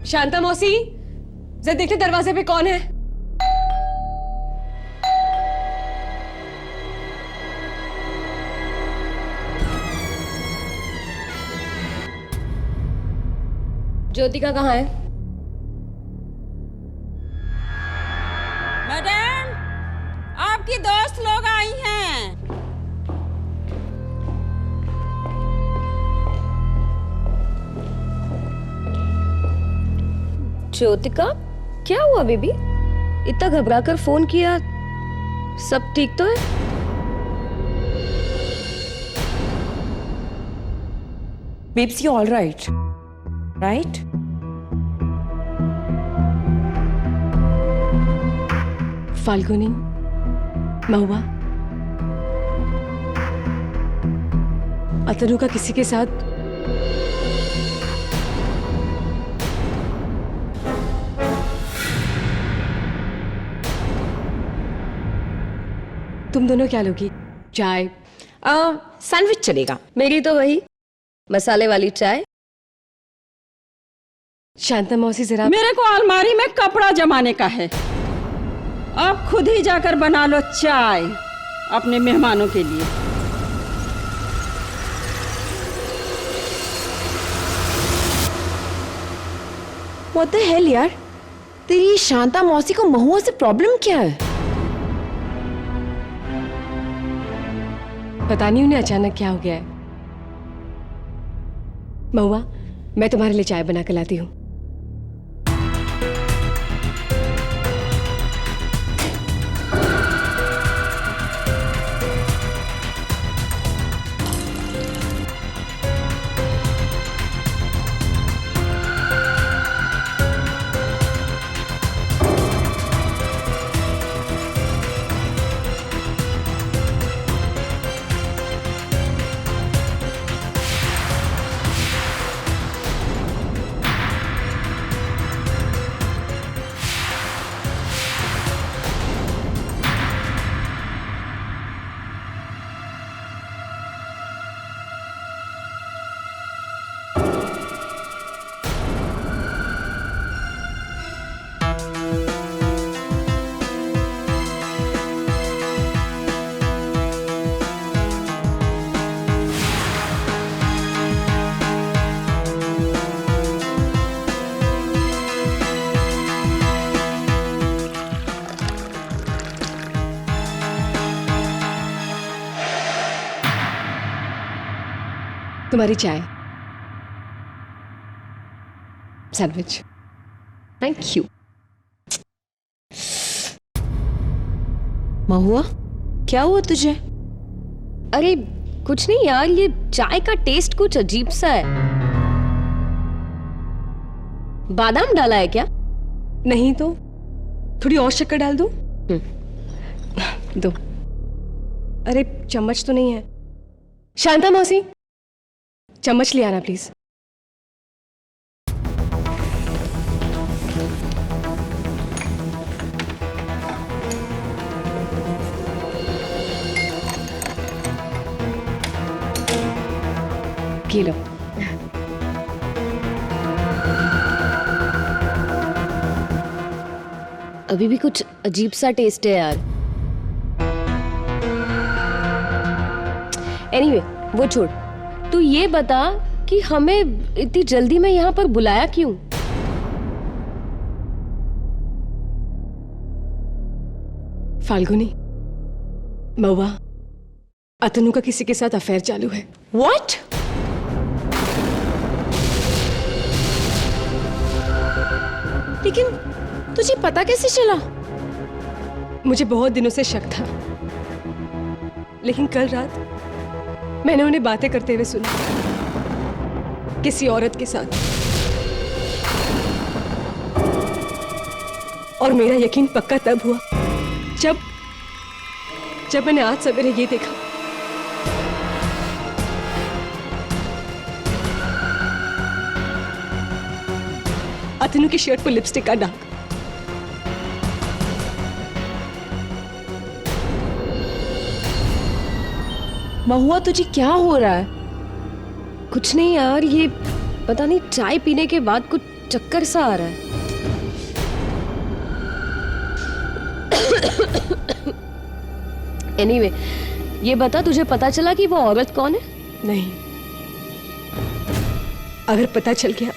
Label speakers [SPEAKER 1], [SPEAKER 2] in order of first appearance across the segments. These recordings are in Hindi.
[SPEAKER 1] शांता मौसी, जरा देखते दरवाजे पे कौन है। ज्योतिका कहाँ है?
[SPEAKER 2] मैडम, आपकी दोस्त लोग आई हैं।
[SPEAKER 1] ज्योतिका, क्या हुआ बेबी? इतना घबरा कर फोन किया, सब ठीक तो है?
[SPEAKER 3] Babes, you all right? Right?
[SPEAKER 1] Falguni, महुआ, अतनु का किसी के साथ तुम दोनों क्या लोगी? चाय?
[SPEAKER 3] सैंडविच चलेगा।
[SPEAKER 1] मेरी तो वही मसाले वाली चाय। शांता मौसी जरा।
[SPEAKER 2] मेरे को अलमारी में कपड़ा जमाने का है। आप खुद ही जाकर बना लो चाय अपने मेहमानों के लिए।
[SPEAKER 3] What the hell यार? तेरी शांता मौसी को महुआ से प्रॉब्लम क्या है?
[SPEAKER 1] पता नहीं उन्हें अचानक क्या हो गया है। महुआ, मैं तुम्हारे लिए चाय बना के लाती हूँ। तुम्हारी चाय, सैंडविच।
[SPEAKER 3] Thank you. महुआ, क्या हुआ तुझे?
[SPEAKER 1] अरे कुछ नहीं यार, ये चाय का टेस्ट कुछ अजीब सा है। बादाम डाला है क्या? नहीं तो थोड़ी और शक्कर डाल दूं? दो। अरे चम्मच तो नहीं है। शांता मौसी, चम्मच ले आना प्लीज। ये लो। अभी भी कुछ अजीब सा टेस्ट है यार। एनीवे, वो छोड़। तू ये बता कि हमें इतनी जल्दी में यहाँ पर बुलाया क्यों? फाल्गुनी, महुआ, अतनु का किसी के साथ अफेयर चालू है।
[SPEAKER 3] What? लेकिन तुझे पता कैसे चला?
[SPEAKER 1] मुझे बहुत दिनों से शक था, लेकिन कल रात मैंने उन्हें बातें करते हुए सुना किसी औरत के साथ, और मेरा यकीन पक्का तब हुआ जब मैंने आज सवेरे ये देखा। अतनु की शर्ट पर लिपस्टिक का दाग।
[SPEAKER 3] महुआ, तुझे क्या हो रहा है?
[SPEAKER 1] कुछ नहीं यार, ये पता नहीं चाय पीने के बाद कुछ चक्कर सा आ रहा है। एनीवे, ये बता, तुझे पता चला कि वो औरत कौन है?
[SPEAKER 4] नहीं, अगर पता चल गया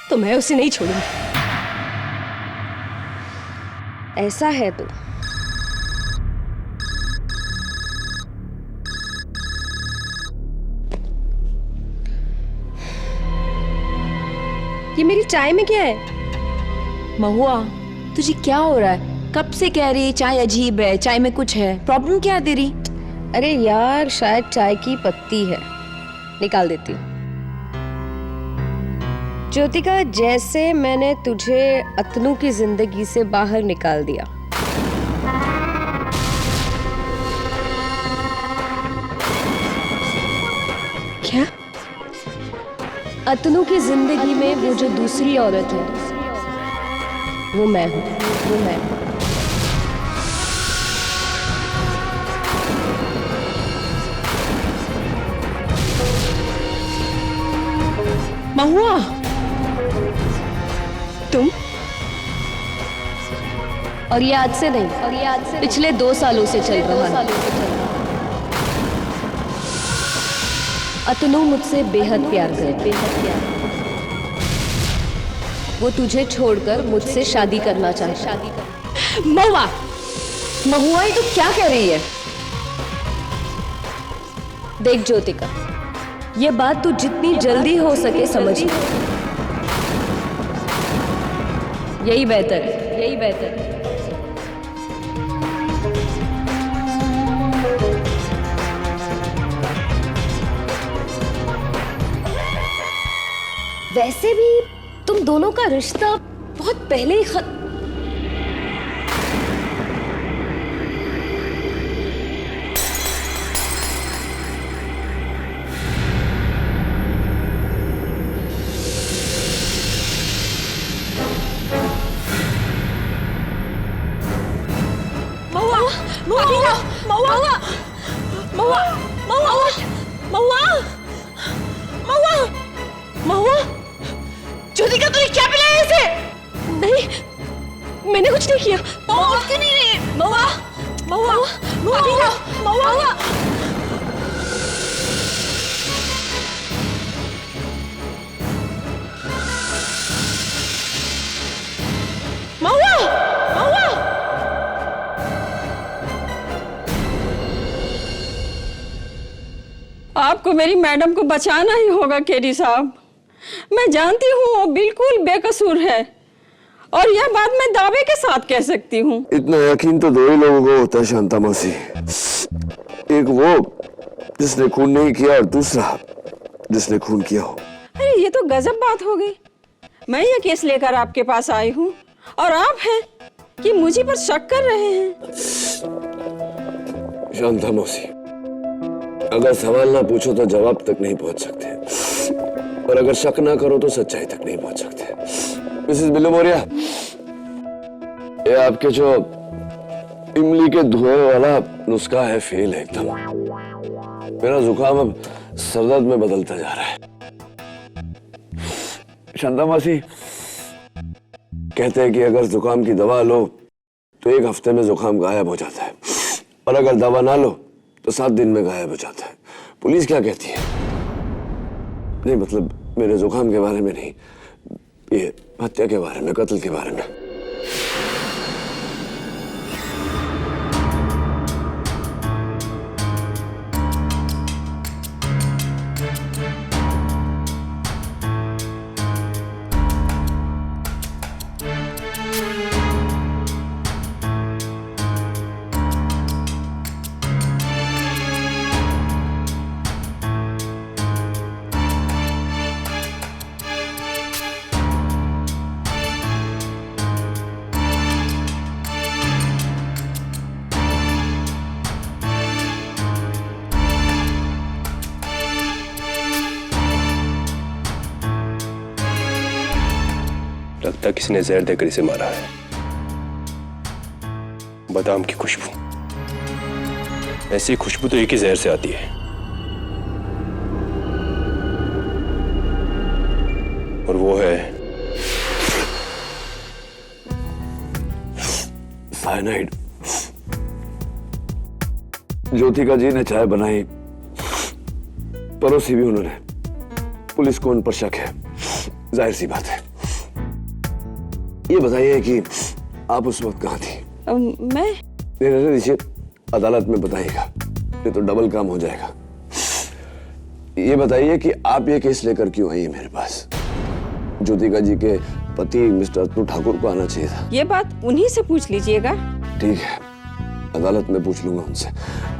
[SPEAKER 4] तो मैं उसे नहीं छोड़ूंगी।
[SPEAKER 1] ऐसा है तो
[SPEAKER 4] ये मेरी चाय में क्या है?
[SPEAKER 3] महुआ, तुझे क्या हो रहा है? कब से कह रही चाय अजीब है, चाय में कुछ है। प्रॉब्लम क्या है तेरी?
[SPEAKER 1] अरे यार, शायद चाय की पत्ती है, निकाल देती हूँ। ज्योतिका, जैसे मैंने तुझे अतनु की जिंदगी से बाहर निकाल दिया,
[SPEAKER 4] क्या?
[SPEAKER 1] अतनु की जिंदगी में वो जो दूसरी औरत है, वो मैं हूँ, वो मैं हूँ।
[SPEAKER 3] महुआ,
[SPEAKER 4] तुम?
[SPEAKER 1] और ये आज से नहीं, और ये आज से पिछले 2 सालों से चल रहा है। अतनु मुझसे बेहद प्यार करती है। वो तुझे छोड़कर मुझसे शादी करना चाहता।
[SPEAKER 3] महुआ, महुआ, ये तू क्या कह रही है?
[SPEAKER 1] देख ज्योतिका, ये बात तू जितनी जल्दी हो सके समझ ले। यही बेहतर है, यही बेहतर है। वैसे भी तुम दोनों का रिश्ता बहुत पहले ही
[SPEAKER 3] ज्योतिका, तूने क्या पिलाया इसे?
[SPEAKER 4] नहीं, मैंने कुछ नहीं किया।
[SPEAKER 3] महुआ, क्यों नहीं रही? महुआ, महुआ, महुआ, महुआ, महुआ, महुआ।
[SPEAKER 2] आपको मेरी मैडम को बचाना ही होगा केरी साहब। मैं जानती हूँ वो बिल्कुल बेकसूर है, और यह बात मैं दावे के साथ कह सकती हूँ।
[SPEAKER 5] इतना यकीन तो 2 ही लोगों को होता है शांता मौसी। एक वो जिसने खून नहीं किया, और दूसरा जिसने खून किया हो।
[SPEAKER 2] अरे ये तो गजब बात हो गई। मैं ये केस लेकर आपके पास आई हूँ, और आप हैं कि मुझे पर शक कर रहे हैं।
[SPEAKER 5] शांता मौसी, अगर सवाल ना पूछो तो जवाब तक नहीं पहुंच सकते, और अगर शक ना करो तो सच्चाई तक नहीं पहुंच सकते। मिसेस बिल्लू मौर्य, ये आपके जो इमली के धुएं वाला नुस्खा है, फेल है एकदम। मेरा जुकाम अब सरदर्द में बदलता जा रहा है। शांता मौसी, कहते हैं कि अगर जुकाम की दवा लो तो 1 हफ्ते में जुकाम गायब हो जाता है, और अगर दवा ना लो तो 7 दिन में गायब हो जाता है। पुलिस क्या कहती है? नहीं, मतलब मेरे जुकाम के बारे में नहीं, ये हत्या के बारे में, कत्ल के बारे में।
[SPEAKER 6] लगता है किसी ने जहर देकर इसे मारा है। बादाम की खुशबू, ऐसी खुशबू तो एक ही जहर से आती है, और वो है
[SPEAKER 5] साइनाइड। ज्योतिका जी ने चाय बनाई, परोसी भी उन्होंने। पुलिस को उन पर शक है, जाहिर सी बात है। ये बताइए कि आप उस वक्त कहाँ थी?
[SPEAKER 2] मैं
[SPEAKER 5] रहने दीजिए, अदालत में बताइएगा, नहीं तो डबल काम हो जाएगा। ये बताइए कि आप ये केस लेकर क्यों आई है मेरे पास? ज्योतिका जी के पति मिस्टर अतनु ठाकुर को आना चाहिए था।
[SPEAKER 2] ये बात उन्हीं से पूछ लीजिएगा।
[SPEAKER 5] ठीक है, अदालत में पूछ लूंगा उनसे।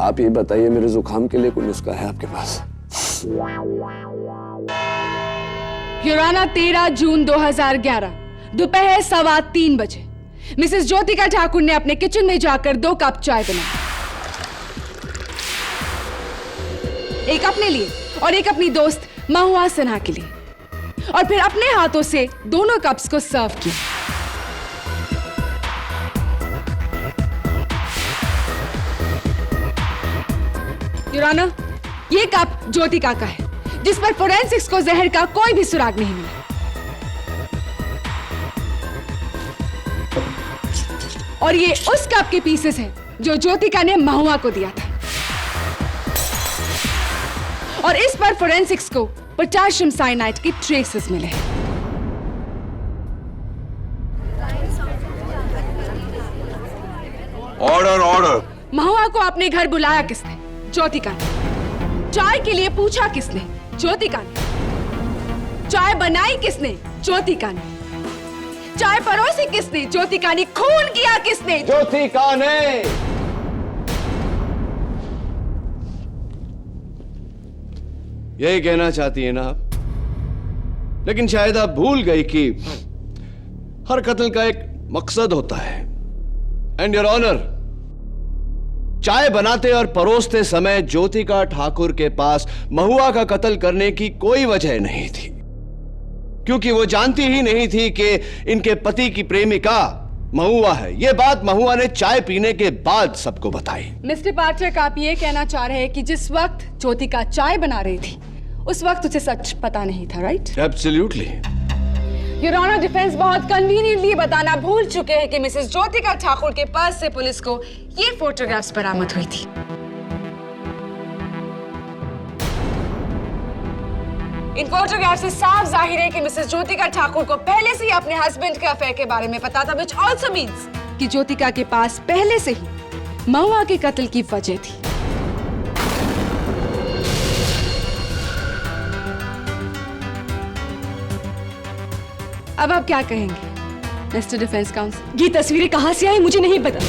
[SPEAKER 5] आप ये बताइए, मेरे जुकाम के लिए कोई नुस्खा है आपके पास?
[SPEAKER 7] युराना 13 जून 2011 दोपहर 3:15 बजे मिसेस ज्योतिका ठाकुर ने अपने किचन में जाकर 2 कप चाय बनाई, एक अपने लिए और एक अपनी दोस्त महुआ सिन्हा के लिए, और फिर अपने हाथों से दोनों कप्स को सर्व किया। युराना, ये कप ज्योतिका का है, जिस पर फोरेंसिक्स को जहर का कोई भी सुराग नहीं मिला। और ये उस कप के पीसेस हैं जो ज्योतिका ने महुआ को दिया था, और इस पर फोरेंसिक्स को पोटेशियम साइनाइड के ट्रेसेस मिले हैं।
[SPEAKER 6] Order order.
[SPEAKER 7] महुआ को अपने घर बुलाया किसने? ज्योतिका ने। चाय के लिए पूछा किसने? ज्योतिका ने। चाय बनाई किसने? ज्योतिका ने। चाय परोसी किसने? ज्योतिका ने। खून किया किसने?
[SPEAKER 5] ज्योतिका ने।
[SPEAKER 8] यही कहना चाहती है ना आप? लेकिन शायद आप भूल गई कि हर कत्ल का एक मकसद होता है। एंड योर ऑनर, चाय बनाते और परोसते समय ज्योतिका ठाकुर के पास महुआ का कत्ल करने की कोई वजह नहीं थी, क्योंकि वो जानती ही नहीं थी कि इनके पति की प्रेमिका महुआ है। यह बात महुआ ने चाय पीने के बाद सबको बताई।
[SPEAKER 7] मिस्टर पाठक, आप ये कहना चाह रहे हैं कि जिस वक्त ज्योतिका चाय बना रही थी उस वक्त उसे सच पता नहीं था, right?
[SPEAKER 8] Absolutely.
[SPEAKER 7] Your honour, defence बहुत कन्वीनियंटली बताना भूल चुके हैं कि मिसेस ज्योतिका ठाकुर के पर्स से पुलिस को ये फोटोग्राफ्स बरामद हुई थी। इन फोटोग्राफ से साफ जाहिर है कि मिसेस ज्योतिका ठाकुर को पहले से ही अपने हस्बैंड के अफेयर के बारे में पता था, which also means कि ज्योतिका के पास पहले से ही महुआ के कत्ल की वजह थी। अब आप क्या कहेंगे मिस्टर डिफेंस काउंसिल?
[SPEAKER 1] ये तस्वीरें कहां से आई मुझे नहीं पता।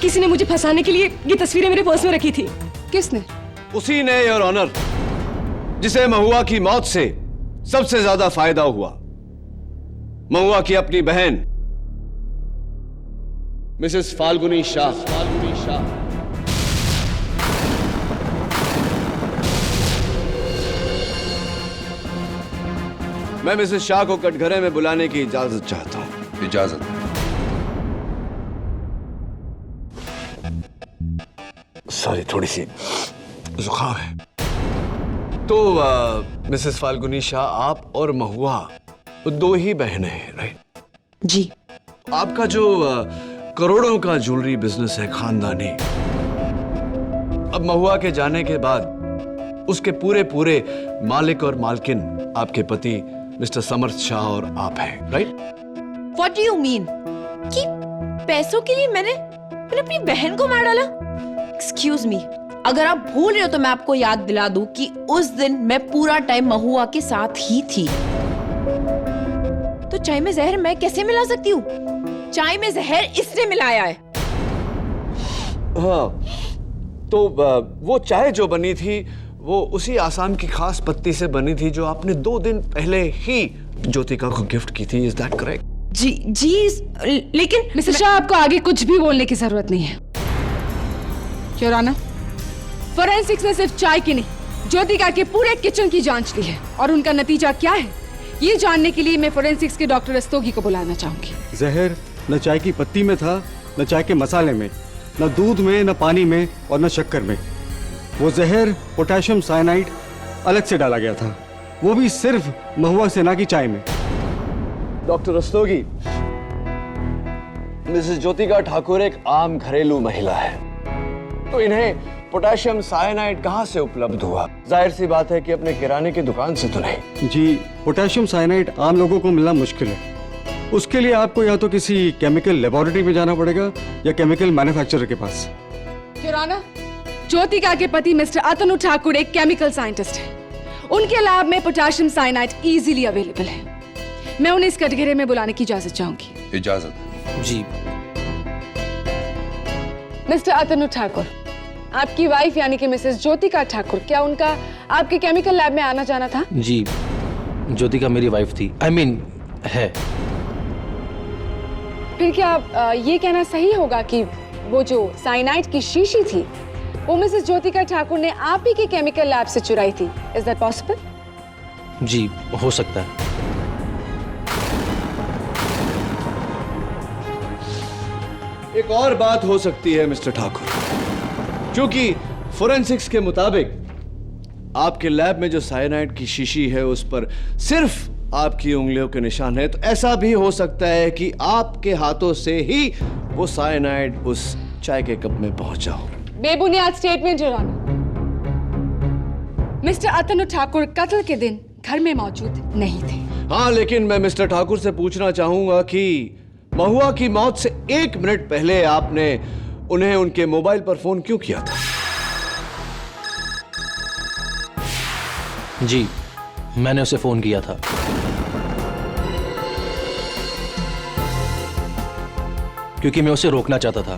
[SPEAKER 1] किसी ने मुझे फंसाने के लिए ये तस्वीरें मेरे पर्स में रखी थी।
[SPEAKER 7] किसने?
[SPEAKER 8] उसी ने योर ऑनर, जिसे महुआ की मौत से सबसे ज्यादा फायदा हुआ। महुआ की अपनी बहन मिसेस फाल्गुनी शाह। मैं मिसेस शाह को कटघरे में बुलाने की इजाजत चाहता हूं।
[SPEAKER 6] इजाजत।
[SPEAKER 5] सॉरी, थोड़ी सी जुकाम है।
[SPEAKER 8] तो मिसेस फाल्गुनी शाह, आप और महुआ दो ही बहनें हैं, राइट?
[SPEAKER 3] जी।
[SPEAKER 8] आपका जो करोड़ों का ज्वेलरी बिजनेस है खानदानी, अब महुआ के जाने के बाद उसके पूरे मालिक और मालकिन आपके पति मिस्टर समर्थ शाह और आप हैं, right?
[SPEAKER 3] What do you mean? कि पैसों के लिए मैंने अपनी बहन को मार डाला? Excuse me, अगर आप भूल रहे हो तो मैं आपको याद दिला दूं कि उस दिन मैं पूरा टाइम महुआ के साथ ही थी। तो चाय में जहर मैं कैसे मिला सकती हूँ? चाय में जहर इसने मिलाया है।
[SPEAKER 8] हाँ, तो वो चाय जो बनी थी वो उसी आसाम की खास पत्ती से बनी थी जो आपने 2 दिन पहले ही ज्योतिका को गिफ्ट की थी। Is that correct?
[SPEAKER 3] जी, लेकिन
[SPEAKER 7] मिस्टर शाह, आपको आगे कुछ भी बोलने की जरूरत नहीं है। योर ऑनर, फोरेंसिक्स ने सिर्फ चाय की नहीं, ज्योतिका के पूरे किचन की जांच ली है, और उनका नतीजा क्या है ये जानने के लिए मैं फोरेंसिक्स के डॉक्टर रस्तोगी को बुलाना चाहूंगी।
[SPEAKER 9] जहर न चाय की पत्ती में था, न चाय के मसाले में, न दूध में, न पानी में और न शक्कर में। वो जहर पोटेशियम साइनाइड अलग से डाला गया था, वो भी सिर्फ महुआ सेना की चाय में।
[SPEAKER 8] डॉक्टर रस्तोगी, मिसेस ज्योतिका ठाकुर एक आम घरेलू महिला है, तो इन्हें पोटेशियम साइनाइड कहां से उपलब्ध हुआ? जाहिर सी बात है कि अपने किराने की दुकान से तो नहीं।
[SPEAKER 9] जी, पोटेशियम साइनाइड आम लोगों को मिलना मुश्किल है। उसके लिए आपको या तो किसी केमिकल लेबोरेटरी में जाना पड़ेगा या केमिकल मैन्युफैक्चरर के पास।
[SPEAKER 7] योर ऑनर, ज्योतिका के पति मिस्टर अतनु ठाकुर एक केमिकल साइंटिस्ट है। उनके लैब में पोटेशियम साइनाइड इजीली अवेलेबल है। मैं उन्हें इस कटघरे में बुलाने की इजाजत चाहूंगी।
[SPEAKER 6] इजाजत।
[SPEAKER 10] जी
[SPEAKER 7] मिस्टर अतनु ठाकुर, आपकी वाइफ यानी कि मिसेस ज्योतिका ठाकुर, क्या उनका आपके केमिकल लैब में आना जाना था?
[SPEAKER 10] जी, ज्योतिका मेरी वाइफ थी, I mean, है।
[SPEAKER 7] फिर क्या ये कहना सही होगा कि वो जो साइनाइड की शीशी थी वो मिसेस ज्योतिका ठाकुर ने आप ही के केमिकल लैब से चुराई थी? Is that possible?
[SPEAKER 10] जी, हो सकता है।
[SPEAKER 8] एक और बात हो सकती है मिस्टर ठाकुर, क्योंकि फोरेंसिक्स के मुताबिक आपके लैब में जो साइनाइड की शीशी है उस पर सिर्फ आपकी उंगलियों के निशान है, तो ऐसा भी हो सकता है कि आपके हाथों से ही वो साइनाइड उस चाय के कप में पहुंचा हो।
[SPEAKER 7] बेबुनियाद स्टेटमेंट योर ऑनर। मिस्टर अतनु ठाकुर कत्ल के दिन घर में मौजूद नहीं थे।
[SPEAKER 8] हाँ, लेकिन मैं मिस्टर ठाकुर से पूछना चाहूंगा कि महुआ की मौत से 1 मिनट पहले आपने उन्हें उनके मोबाइल पर फोन क्यों किया था?
[SPEAKER 10] जी, मैंने उसे फोन किया था। क्योंकि मैं उसे रोकना चाहता था।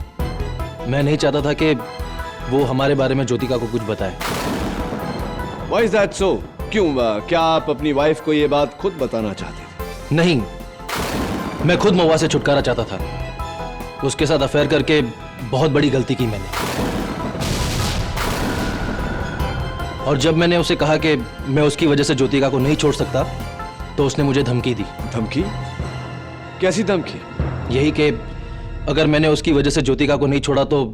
[SPEAKER 10] मैं नहीं चाहता था कि वो हमारे बारे में ज्योतिका को कुछ बताए।
[SPEAKER 8] Why is that so? क्यों? क्या आप अपनी वाइफ को ये बात खुद बताना चाहते थे?
[SPEAKER 10] नहीं, मैं खुद महुआ से छुटकारा चाहता था। उसके साथ अफेयर करके बहुत बड़ी गलती की मैंने। और जब मैंने उसे कहा कि मैं उसकी वजह से ज्योतिका को नहीं छोड़ सकता, तो उसने मुझे धमकी दी।
[SPEAKER 8] धमकी? कैसी धमकी?
[SPEAKER 10] यही कि अगर मैंने उसकी वजह से ज्योतिका को नहीं छोड़ा तो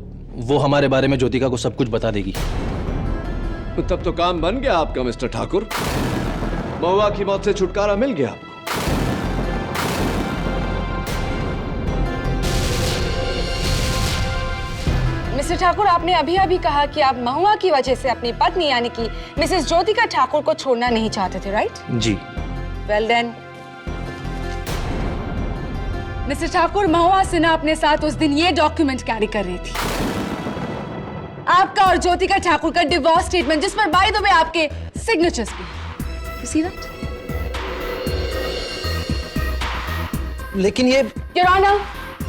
[SPEAKER 10] वो हमारे बारे में ज्योतिका को सब कुछ बता देगी।
[SPEAKER 8] तब तो काम बन गया आपका मिस्टर ठाकुर। महुआ की मौत से छुटकारा मिल गया आपको।
[SPEAKER 7] मिस्टर ठाकुर, आपने अभी अभी कहा कि आप महुआ की वजह से अपनी पत्नी यानी कि मिसेस ज्योतिका ठाकुर को छोड़ना नहीं चाहते थे, राइट?
[SPEAKER 10] जी।
[SPEAKER 7] वेल देन मिस्टर ठाकुर, महुआ सिन्हा अपने साथ उस दिन ये डॉक्यूमेंट कैरी कर रही थी, आपका और ज्योतिका ठाकुर का डिवोर्स स्टेटमेंट, जिस पर बाय द वे आपके सिग्नेचर्स भी। You see that?
[SPEAKER 10] लेकिन ये
[SPEAKER 7] योर ऑनर,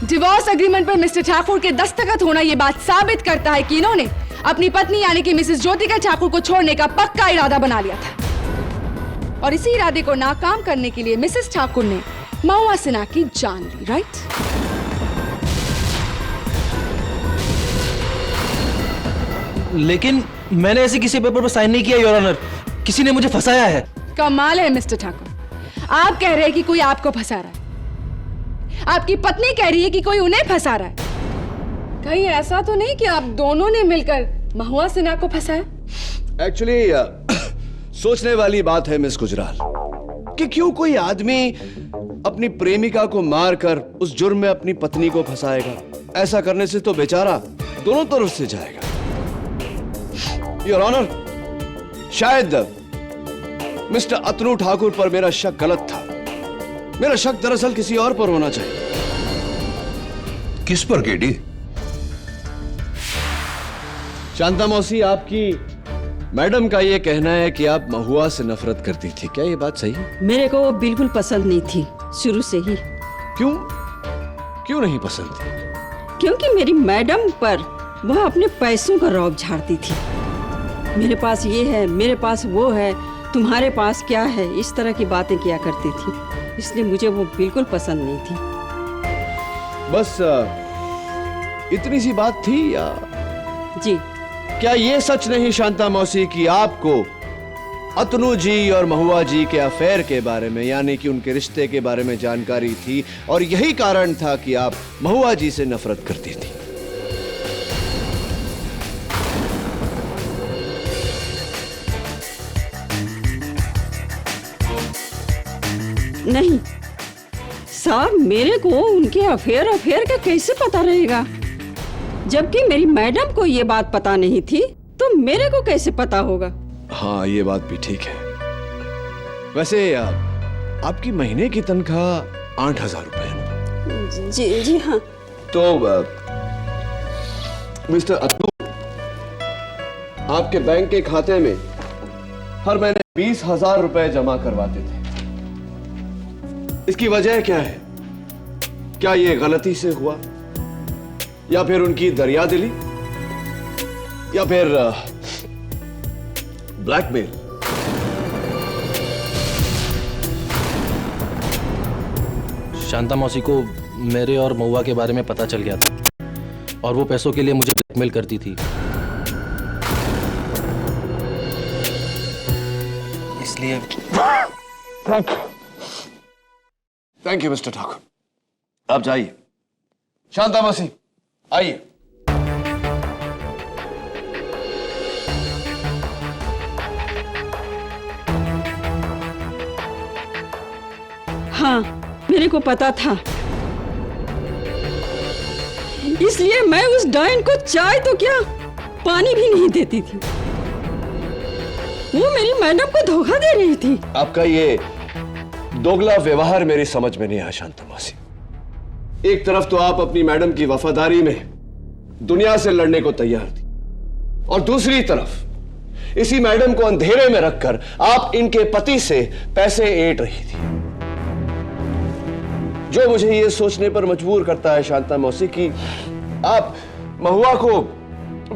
[SPEAKER 7] डिवोर्स एग्रीमेंट पर मिस्टर ठाकुर के दस्तखत होना ये बात साबित करता है कि इन्होंने अपनी पत्नी यानी कि मिसेस ज्योतिका ठाकुर को छोड़ने का पक्का इरादा बना लिया था। और इसी इरादे को नाकाम करने के लिए मिसेस ठाकुर ने महुआ सिन्हा की जान ली, राइट?
[SPEAKER 10] लेकिन मैंने ऐसे किसी पेपर पर साइन नहीं किया योर ऑनर। किसी ने मुझे फंसाया है।
[SPEAKER 7] कमाल है मिस्टर ठाकुर, आप कह रहे हैं कि कोई आपको फंसा रहा है, आपकी पत्नी कह रही है कि कोई उन्हें फंसा रहा है। कहीं ऐसा तो नहीं कि आप दोनों ने मिलकर महुआ सिन्हा को फंसाया?
[SPEAKER 8] एक्चुअली सोचने वाली बात है मिस गुजराल कि क्यों कोई आदमी अपनी प्रेमिका को मारकर उस जुर्म में अपनी पत्नी को फंसाएगा। ऐसा करने से तो बेचारा दोनों तरफ से जाएगा। योर ऑनर, शायद मिस्टर अतनु ठाकुर पर मेरा शक गलत था। मेरा शक दरअसल किसी और पर होना चाहिए।
[SPEAKER 6] किस पर केडी?
[SPEAKER 8] शांता मौसी, आपकी मैडम का यह कहना है कि आप महुआ से नफरत करती थी, क्या ये बात सही है?
[SPEAKER 2] मेरे को वो बिल्कुल पसंद नहीं थी शुरू से ही।
[SPEAKER 8] क्यों? क्यों नहीं पसंद थी?
[SPEAKER 2] क्योंकि मेरी मैडम पर वह अपने पैसों का रौब झाड़ती थी। मेरे पास ये है, मेरे पास वो है, तुम्हारे पास क्या है, इस तरह की बातें किया करती थी। इसलिए मुझे वो बिल्कुल पसंद नहीं थी।
[SPEAKER 8] बस इतनी सी बात थी या?
[SPEAKER 2] जी।
[SPEAKER 8] क्या ये सच नहीं शांता मौसी कि आपको अतनु जी और महुआ जी के अफेयर के बारे में यानी कि उनके रिश्ते के बारे में जानकारी थी और यही कारण था कि आप महुआ जी से नफरत करती थी?
[SPEAKER 2] नहीं, साहब, मेरे को उनके अफेयर का कैसे पता रहेगा? जबकि मेरी मैडम को ये बात पता नहीं थी, तो मेरे को कैसे पता होगा?
[SPEAKER 8] हाँ, ये बात भी ठीक है। वैसे आपकी महीने की तनख्वाह 8,000 रुपए है।
[SPEAKER 2] जी हाँ।
[SPEAKER 8] तो मिस्टर अतुल, आपके बैंक के खाते में हर महीने 20,000 रुपए जमा करवाते थे। इसकी वजह क्या है? क्या ये गलती से हुआ, या फिर उनकी दरियादिली, या फिर ब्लैकमेल?
[SPEAKER 10] शांता मौसी को मेरे और महुआ के बारे में पता चल गया था और वो पैसों के लिए मुझे ब्लैकमेल करती थी। इसलिए
[SPEAKER 8] थैंक यू मिस्टर ठाकुर। आप जाइए। शांता मौसी, आइए।
[SPEAKER 2] हाँ, मेरे को पता था, इसलिए मैं उस डायन को चाय तो क्या पानी भी नहीं देती थी। वो मेरी मैडम को धोखा दे रही थी।
[SPEAKER 8] आपका ये दोगला व्यवहार मेरी समझ में नहीं आया शांता मौसी। एक तरफ तो आप अपनी मैडम की वफादारी में दुनिया से लड़ने को तैयार थी, और दूसरी तरफ इसी मैडम को अंधेरे में रखकर आप इनके पति से पैसे ऐंठ रही थी, जो मुझे यह सोचने पर मजबूर करता है शांता मौसी कि आप महुआ को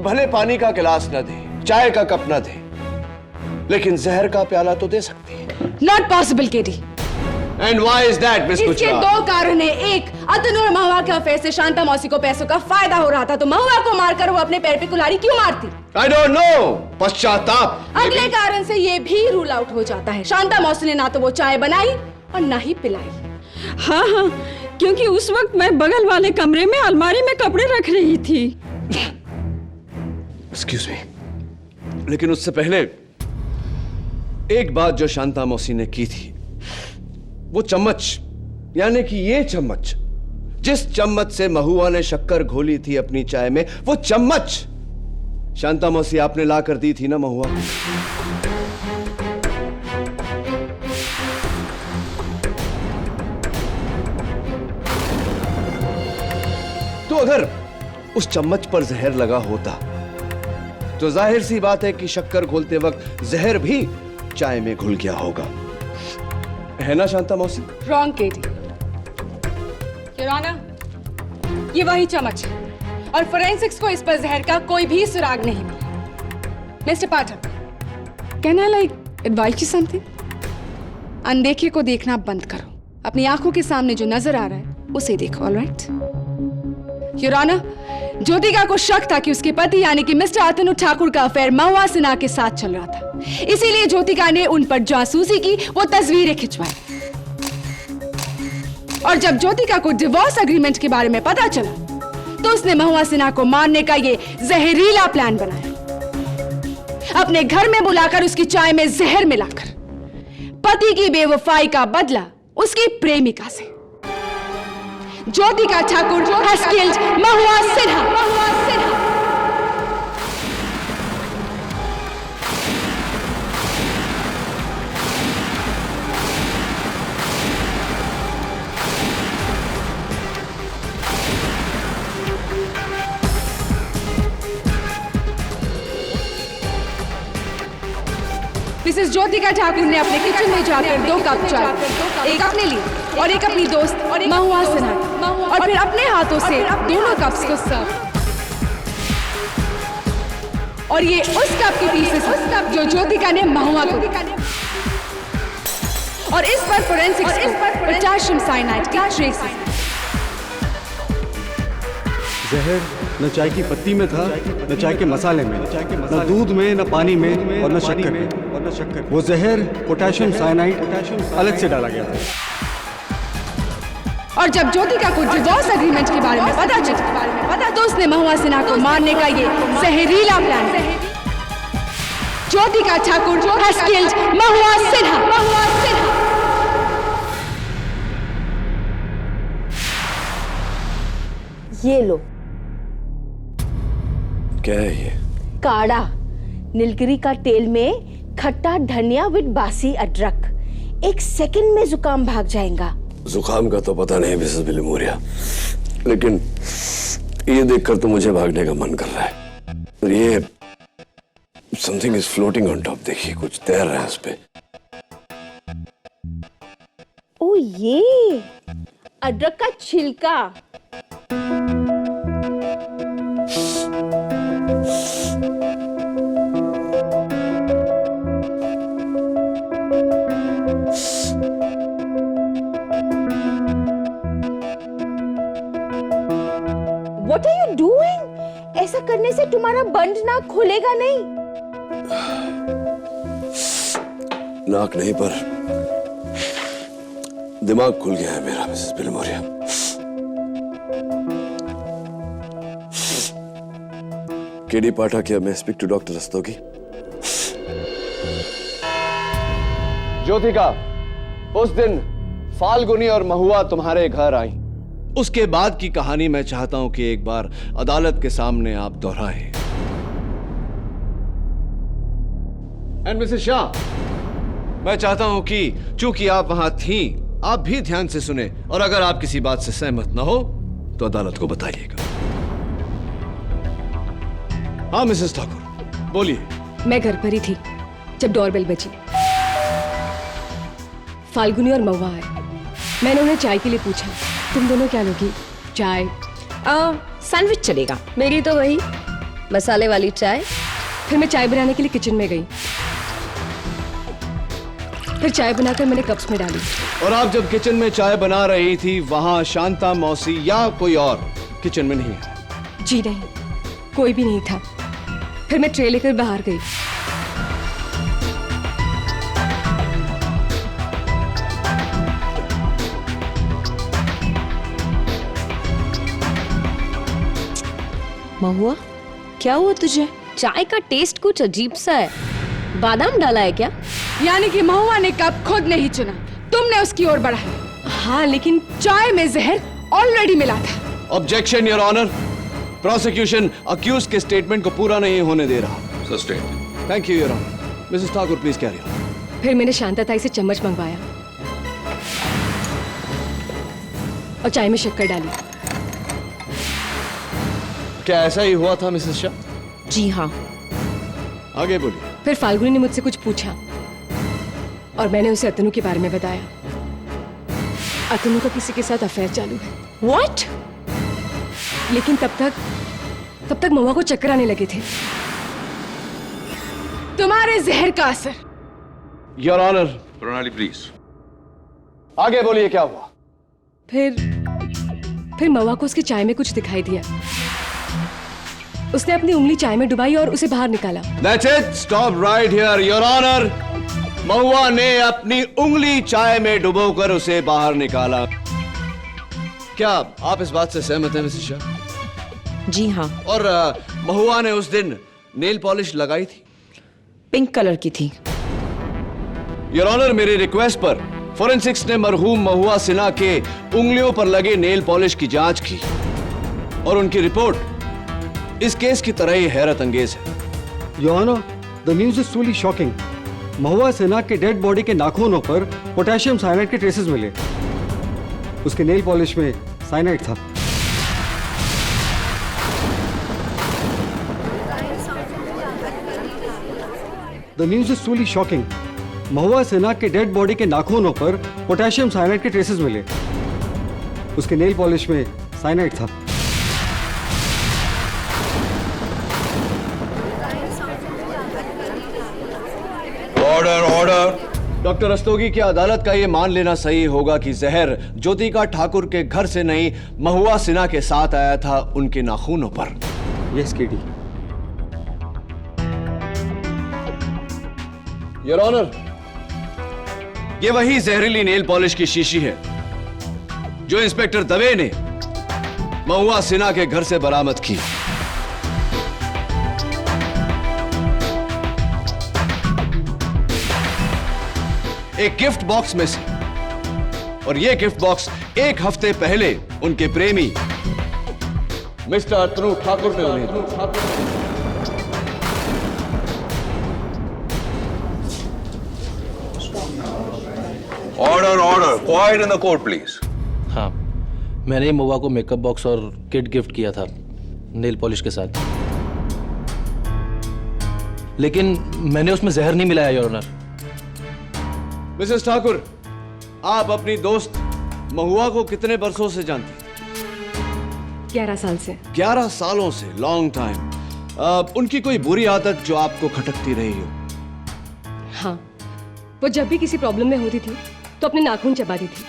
[SPEAKER 8] भले पानी का गिलास न दे, चाय का कप न दे, लेकिन जहर का प्याला तो दे सकती है।
[SPEAKER 7] Not possible KT.
[SPEAKER 8] And why is that miss
[SPEAKER 7] इसके
[SPEAKER 8] गुजराल?
[SPEAKER 7] दो कारण है। एक, अतनु और महुआ के अफेयर से शांता मौसी को पैसों का फायदा हो रहा था, तो महुआ को मारकर वो अपने पैर पे कुल्हाड़ी क्यों मारती?
[SPEAKER 8] I don't know. पश्चाताप।
[SPEAKER 7] अगले कारण से ये भी रूल आउट हो जाता है, शांता मौसी ने ना तो वो चाय बनाई और ना ही पिलाई।
[SPEAKER 2] हाँ हाँ, क्योंकि उस वक्त मैं बगल वाले कमरे में अलमारी में कपड़े रख रही थी।
[SPEAKER 8] एक्सक्यूज मी, लेकिन उससे पहले एक बात जो शांता मौसी ने की थी, वो चम्मच, यानी कि ये चम्मच, जिस चम्मच से महुआ ने शक्कर घोली थी अपनी चाय में, वो चम्मच शांता मौसी आपने ला कर दी थी ना महुआ? तो अगर उस चम्मच पर जहर लगा होता तो जाहिर सी बात है कि शक्कर घोलते वक्त जहर भी चाय में घुल गया होगा, है ना शांता मौसी?
[SPEAKER 7] Wrong Katie. योर ऑनर, ये वही चम्मच है और फोरेंसिक्स को इस पर जहर का कोई भी सुराग नहीं मिला। Mister Pathak, can I like advise you something? अनदेखे को देखना बंद करो, अपनी आंखों के सामने जो नजर आ रहा है उसे देखो। ऑलराइट योर ऑनर, ज्योतिका को शक था कि उसके पति यानी कि मिस्टर अतनु ठाकुर का अफेयर महुआ सिन्हा के साथ चल रहा था, इसीलिए ज्योतिका ने उन पर जासूसी की, वो तस्वीरें खिंचवाई। और जब ज्योतिका को डिवोर्स एग्रीमेंट के बारे में पता चला तो उसने महुआ सिन्हा को मारने का ये जहरीला प्लान बनाया, अपने घर में बुलाकर उसकी चाय में जहर मिलाकर पति की बेवफाई का बदला उसकी प्रेमिका से। Jyotika Thakur has killed Mahua Sinha. Mrs Jyotika Thakur ने अपने किचन में जाकर 2 कप चाय, एक अपने लिए और एक अपनी दोस्त महुआ सिन्हा, और फिर अपने हाथों से दोनों कप्स को सर्व। और ये उस कप के पीसेस जो ज्योतिका ने महुआ को दिया। और इस पर फोरेंसिक्स को पोटेशियम साइनाइड की ट्रेस।
[SPEAKER 9] जहर न चाय की पत्ती में था, न चाय के मसाले में, न दूध में, न पानी में और न शक्कर में। वो जहर पोटेशियम साइनाइड अलग से डाला गया था।
[SPEAKER 7] और जब ज्योतिका को डिवोर्स एग्रीमेंट के बारे में पता चला तो उसने महुआ सिन्हा को मारने का ये जहरीला plan. Jyotika Thakur has killed Mahua Sinha.
[SPEAKER 11] ये लो।
[SPEAKER 5] क्या है ये?
[SPEAKER 11] काढ़ा, नीलगिरी का तेल में खट्टा धनिया विद बासी अदरक। 1 सेकंड में जुकाम भाग जाएगा।
[SPEAKER 5] जुकाम का तो पता नहीं मिसेस बिलुमोरिया, लेकिन ये देखकर तो मुझे भागने का मन कर रहा है। और ये something is floating on top, देखिए कुछ तैर रहा है उस पे।
[SPEAKER 11] ओ ये अदरक का छिलका। What are you doing? ऐसा करने से तुम्हारा बंद नाक खुलेगा नहीं।
[SPEAKER 5] नाक नहीं पर दिमाग खुल गया है मेरा मिसेस बिलुमोरिया। केडी पाठक, क्या मैं speak to doctor Rastogi?
[SPEAKER 8] Jyotika, उस दिन फाल्गुनी और महुआ तुम्हारे घर आई, उसके बाद की कहानी मैं चाहता हूं कि एक बार अदालत के सामने आप दोहराएं। एंड मिसेस शाह, मैं चाहता हूं कि चूंकि आप वहां थीं, आप भी ध्यान से सुने, और अगर आप किसी बात से सहमत ना हो तो अदालत को बताइएगा। हाँ मिसेस ठाकुर, बोलिए।
[SPEAKER 1] मैं घर पर ही थी जब डोरबेल बजी। फाल्गुनी और महुआ आए। मैंने उन्हें चाय के लिए पूछा, तुम दोनों क्या लोगी? चाय?
[SPEAKER 3] सैंडविच चलेगा।
[SPEAKER 1] मेरी तो वही मसाले वाली चाय। फिर मैं चाय बनाने के लिए किचन में गई। फिर चाय बनाकर मैंने कप्स में डाली।
[SPEAKER 8] और आप जब किचन में चाय बना रही थी, वहां शांता मौसी या कोई और किचन में नहीं है?
[SPEAKER 1] जी नहीं, कोई भी नहीं था। फिर मैं ट्रे लेकर बाहर गई।
[SPEAKER 3] महुआ, क्या हुआ तुझे?
[SPEAKER 1] चाय का टेस्ट कुछ अजीब सा है। बादाम डाला है क्या?
[SPEAKER 7] यानी कि महुआ ने कप खुद नहीं चुना, तुमने उसकी ओर बढ़ाया।
[SPEAKER 1] हाँ, लेकिन
[SPEAKER 7] चाय में जहर ऑलरेडी मिला था।
[SPEAKER 8] Objection your honour, prosecution accused के स्टेटमेंट को पूरा नहीं होने दे रहा।
[SPEAKER 6] Sustain.
[SPEAKER 8] Thank you your honour. Mrs Thakur please carry on.
[SPEAKER 1] फिर मैंने शांता ताई से चम्मच मंगवाया और चाय में शक्कर डाली।
[SPEAKER 8] क्या ऐसा ही हुआ था मिसेस शाह?
[SPEAKER 3] जी हाँ।
[SPEAKER 8] आगे बोलिए।
[SPEAKER 1] फिर फाल्गुनी ने मुझसे कुछ पूछा और मैंने उसे अतनु के बारे में बताया। अतनु का किसी के साथ अफेयर चालू है।
[SPEAKER 3] What?
[SPEAKER 1] लेकिन तब तक महुआ को चक्कर आने लगे थे।
[SPEAKER 7] तुम्हारे जहर का असर।
[SPEAKER 8] Your honour.
[SPEAKER 6] प्रणाली प्लीज।
[SPEAKER 8] आगे बोलिए, क्या हुआ?
[SPEAKER 1] फिर महुआ को उसकी चाय में कुछ दिखाई दिया। उसने अपनी उंगली चाय में डुबाई और उसे बाहर निकाला।
[SPEAKER 8] That's it. Stop right here, Your Honor. महुआ ने अपनी उंगली चाय में डुबोकर उसे बाहर निकाला। क्या आप इस बात से सहमत हैं मिसेस शाह?
[SPEAKER 3] जी हाँ।
[SPEAKER 8] और महुआ ने उस दिन नेल पॉलिश लगाई थी?
[SPEAKER 3] पिंक कलर की थी।
[SPEAKER 8] योर ऑनर, मेरी रिक्वेस्ट पर फोरेंसिक्स ने मरहूम महुआ सिन्हा के उंगलियों पर लगे नेल पॉलिश की जांच की और उनकी रिपोर्ट इस केस की तरह ही हैरत अंगेज है।
[SPEAKER 9] Your Honor, the news is truly shocking. महुआ सिन्हा के डेड बॉडी के नाखूनों पर पोटेशियम साइनाइड के ट्रेसेस मिले। उसके नेल पॉलिश में साइनाइड था। The news is truly shocking. महुआ सिन्हा के डेड बॉडी के नाखूनों पर पोटेशियम साइनाइड के ट्रेसेस मिले। उसके नेल पॉलिश में साइनाइड था।
[SPEAKER 6] Order order.
[SPEAKER 8] डॉक्टर रस्तोगी, क्या अदालत का यह मान लेना सही होगा कि जहर ज्योतिका ठाकुर के घर से नहीं, महुआ सिन्हा के साथ आया था उनके नाखूनों पर?
[SPEAKER 9] Yes KD.
[SPEAKER 8] योर ऑनर, ये वही जहरीली नेल पॉलिश की शीशी है जो इंस्पेक्टर दवे ने महुआ सिन्हा के घर से बरामद की। एक गिफ्ट बॉक्स में से, और यह गिफ्ट बॉक्स 1 हफ्ते पहले उनके प्रेमी मिस्टर अतनु ठाकुर ने उन्हें दी।
[SPEAKER 12] Order order, quiet in the court please.
[SPEAKER 10] हाँ, मैंने ही महुआ को मेकअप बॉक्स और किट गिफ्ट किया था नेल पॉलिश के साथ, लेकिन मैंने उसमें जहर नहीं मिलाया योर ऑनर।
[SPEAKER 8] मिसेस ठाकुर, आप अपनी दोस्त महुआ को कितने बरसों से जानती?
[SPEAKER 1] 11 साल से।
[SPEAKER 8] 11 सालों से, लॉन्ग टाइम। उनकी कोई बुरी आदत जो आपको खटकती रही हो?
[SPEAKER 1] हाँ, वो जब भी किसी प्रॉब्लम में होती थी तो अपने नाखून चबाती थी।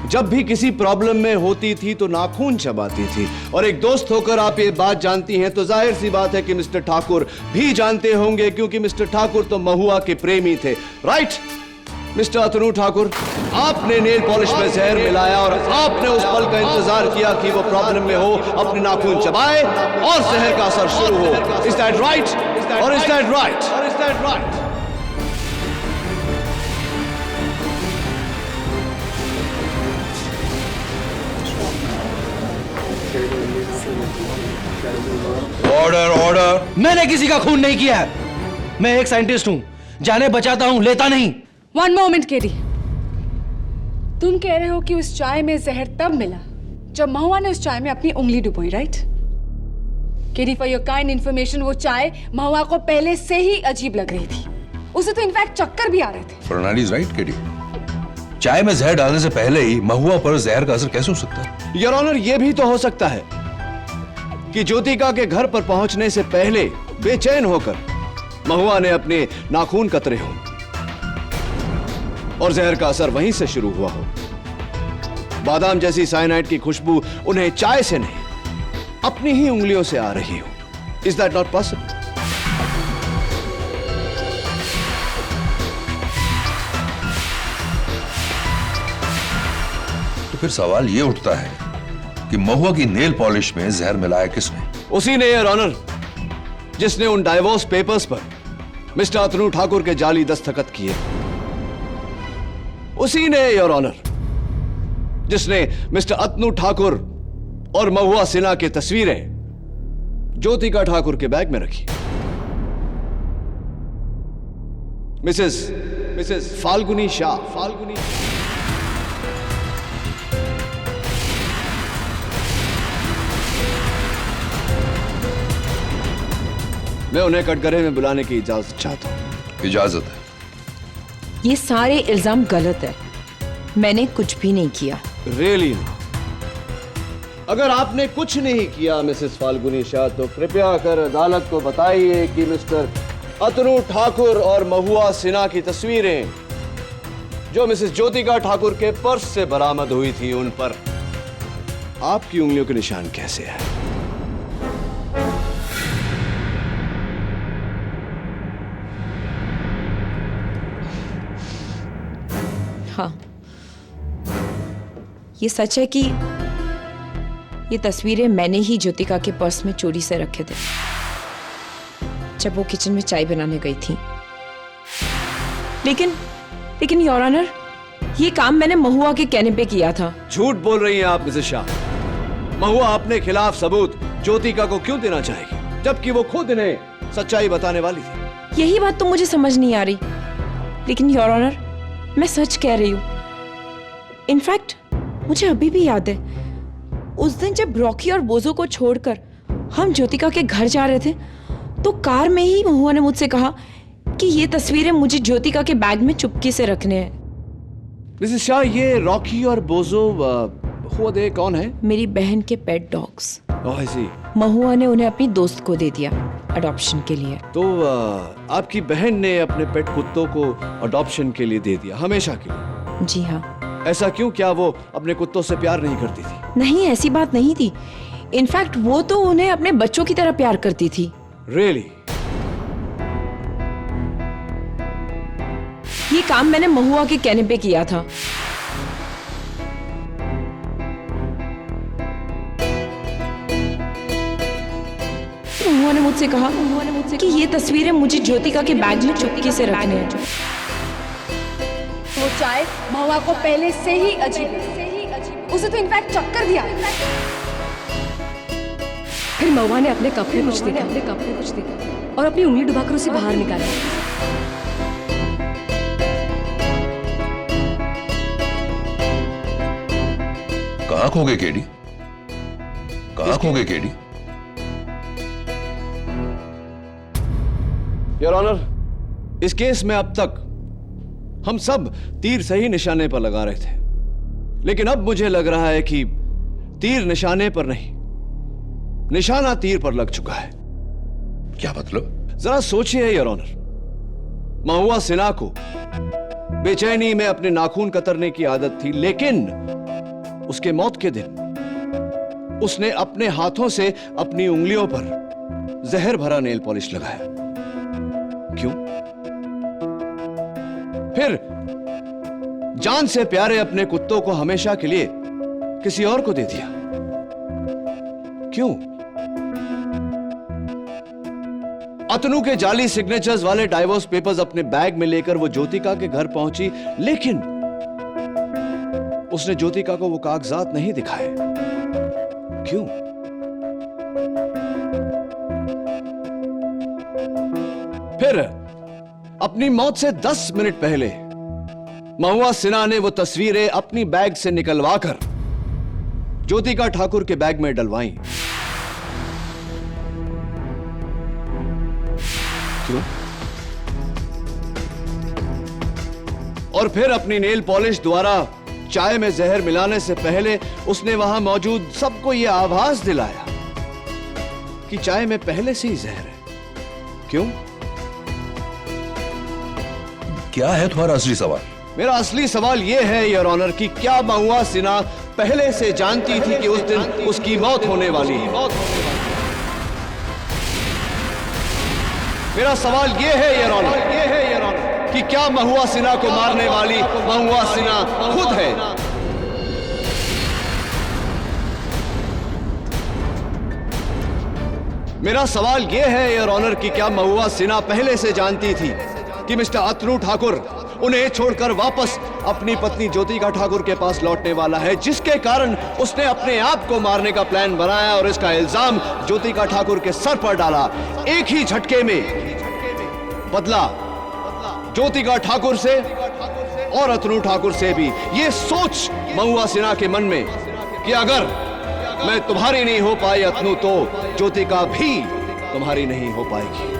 [SPEAKER 8] जब भी किसी प्रॉब्लम में होती थी तो नाखून चबाती थी। और एक दोस्त होकर आप ये बात जानती हैं तो जाहिर सी बात है कि मिस्टर ठाकुर भी जानते होंगे, क्योंकि मिस्टर ठाकुर तो महुआ के प्रेमी थे, राइट? मिस्टर अतनु ठाकुर, आपने नेल पॉलिश में जहर मिलाया और आपने उस पल का इंतजार किया कि वो प्रॉब्लम में हो, अपने नाखून चबाए और जहर का असर शुरू हो। Is that right? और is that right?
[SPEAKER 12] Order order.
[SPEAKER 10] मैंने किसी का खून नहीं किया है। मैं एक साइंटिस्ट हूं, जाने बचाता हूं, लेता नहीं।
[SPEAKER 7] वन मोमेंट केडी, तुम कह रहे हो कि उस चाय में जहर तब मिला जब महुआ ने उस चाय में अपनी उंगली डुबोई, right? KD, for your kind information, वो चाय महुआ को पहले से ही अजीब लग रही थी। उसे तो इनफैक्ट चक्कर भी आ रहे थे।
[SPEAKER 12] प्रणाली इज राइट केडी। चाय में जहर डालने से पहले ही महुआ पर जहर का असर कैसे हो सकता है?
[SPEAKER 8] योर ऑनर, यह भी तो हो सकता है कि ज्योतिका के घर पर पहुंचने से पहले बेचैन होकर महुआ ने अपने नाखून कतरे हों और जहर का असर वहीं से शुरू हुआ हो। बादाम जैसी साइनाइड की खुशबू उन्हें चाय से नहीं, अपनी ही उंगलियों से आ रही हो। Is that not possible?
[SPEAKER 12] तो फिर सवाल ये उठता है कि महुआ की नेल पॉलिश में जहर मिलाया किसने?
[SPEAKER 8] उसी ने, योर ऑनर, जिसने उन डाइवोर्स पेपर्स पर मिस्टर अतनु ठाकुर के जाली दस्तखत किए। उसी ने, योर ऑनर, जिसने मिस्टर अतनु ठाकुर और महुआ सिन्हा की तस्वीरें ज्योतिका ठाकुर के बैग में रखी। मिसेस फाल्गुनी शाह। मैं उन्हें कटघरे में बुलाने की इजाजत चाहता हूं।
[SPEAKER 12] इजाजत है।
[SPEAKER 3] ये सारे इल्जाम गलत है, मैंने कुछ भी नहीं किया।
[SPEAKER 8] रियली? अगर आपने कुछ नहीं किया मिसेस फाल्गुनी शाह, तो कृपया कर अदालत को बताइए कि मिस्टर अतनु ठाकुर और महुआ सिन्हा की तस्वीरें जो मिसेस ज्योतिका ठाकुर के पर्स से बरामद हुई थी, उन पर आपकी उंगलियों के निशान कैसे है?
[SPEAKER 3] हाँ, ये सच है कि ये तस्वीरें मैंने ही ज्योतिका के पर्स में चोरी से रखे थे जब वो किचन में चाय बनाने गई थी। लेकिन योर ऑनर, ये काम मैंने महुआ के कहने पे किया था।
[SPEAKER 8] झूठ बोल रही हैं आप मिसेस शाह। महुआ अपने खिलाफ सबूत ज्योतिका को क्यों देना चाहेगी, जबकि वो खुद इन्हें सच्चाई बताने वाली थी?
[SPEAKER 3] यही बात तो मुझे समझ नहीं आ रही। लेकिन योर ऑनर, मैं सच कह रही हूं। इनफैक्ट मुझे अभी भी याद है, उस दिन जब रॉकी और बोजो को छोड़कर हम ज्योतिका के घर जा रहे थे, तो कार में ही महुआ ने मुझसे कहा कि ये तस्वीरें मुझे ज्योतिका के बैग में चुपके से रखने हैं।
[SPEAKER 8] मिसेस शाह, ये रॉकी और बोजो हुआ दे कौन है?
[SPEAKER 3] मेरी बहन के पेट डॉग्स।
[SPEAKER 8] ओह, आई सी।
[SPEAKER 3] महुआ ने उन्हें अपनी दोस्त को दे दिया अडॉप्शन के लिए।
[SPEAKER 8] तो आपकी बहन ने अपने पेट कुत्तों को अडॉप्शन के लिए दे दिया, हमेशा के लिए?
[SPEAKER 3] जी हाँ।
[SPEAKER 8] ऐसा क्यों? क्या वो अपने कुत्तों से प्यार नहीं करती थी?
[SPEAKER 3] नहीं, ऐसी बात नहीं थी। इनफैक्ट वो तो उन्हें अपने बच्चों की तरह प्यार करती थी।
[SPEAKER 8] रियली?
[SPEAKER 3] ये काम मैंने महुआ के कहने पे किया था। महुआ ने मुझसे कहा कि ये तस्वीरें मुझे ज्योतिका के बैग में चुपके से रखने हैं।
[SPEAKER 7] वो चाय महुआ को पहले से ही अजीब लगी। उसे तो इनफैक्ट चक्कर भी आ रहा था।
[SPEAKER 1] फिर महुआ ने अपने कप में कुछ देखा और अपनी उंगली डुबाकर उसे बाहर निकाला।
[SPEAKER 12] कहाँ खो गए केडी? कहाँ खो गए केडी?
[SPEAKER 8] योर ऑनर, इस केस में अब तक हम सब तीर सही निशाने पर लगा रहे थे, लेकिन अब मुझे लग रहा है कि तीर निशाने पर नहीं, निशाना तीर पर लग चुका है।
[SPEAKER 12] क्या मतलब?
[SPEAKER 8] जरा सोचिए योर ऑनर, महुआ सिन्हा को बेचैनी में अपने नाखून कतरने की आदत थी, लेकिन उसके मौत के दिन उसने अपने हाथों से अपनी उंगलियों पर जहर भरा नेल पॉलिश लगाया। क्यों? फिर जान से प्यारे अपने कुत्तों को हमेशा के लिए किसी और को दे दिया। क्यों? अतनु के जाली सिग्नेचर्स वाले डाइवोर्स पेपर्स अपने बैग में लेकर वो ज्योतिका के घर पहुंची, लेकिन उसने ज्योतिका को वो कागजात नहीं दिखाए। क्यों? फिर अपनी मौत से 10 मिनट पहले महुआ सिन्हा ने वो तस्वीरें अपनी बैग से निकलवाकर ज्योतिका ठाकुर के बैग में डलवाई। क्यों? और फिर अपनी नेल पॉलिश द्वारा चाय में जहर मिलाने से पहले उसने वहां मौजूद सबको यह आभास दिलाया कि चाय में पहले से ही जहर है। क्यों?
[SPEAKER 12] क्या है तुम्हारा असली सवाल?
[SPEAKER 8] मेरा असली सवाल यह है योर ऑनर कि क्या महुआ सिन्हा पहले से जानती थी कि उस दिन उसकी मौत होने वाली है? मेरा सवाल यह है योर ऑनर कि क्या महुआ सिन्हा को मारने वाली महुआ सिन्हा खुद है? मेरा सवाल यह है योर ऑनर कि क्या महुआ सिन्हा पहले से जानती थी कि मिस्टर अतनु ठाकुर उन्हें छोड़कर वापस अपनी पत्नी ज्योतिका ठाकुर के पास लौटने वाला है, जिसके कारण उसने अपने आप को मारने का प्लान बनाया और इसका इल्जाम ज्योतिका ठाकुर के सर पर डाला। एक ही झटके में बदला ज्योतिका ठाकुर से और अतनु ठाकुर से भी। ये सोच महुआ सिन्हा के मन में कि अगर मैं तुम्हारी नहीं हो पाई अतनु, तो ज्योतिका भी तुम्हारी नहीं हो पाएगी।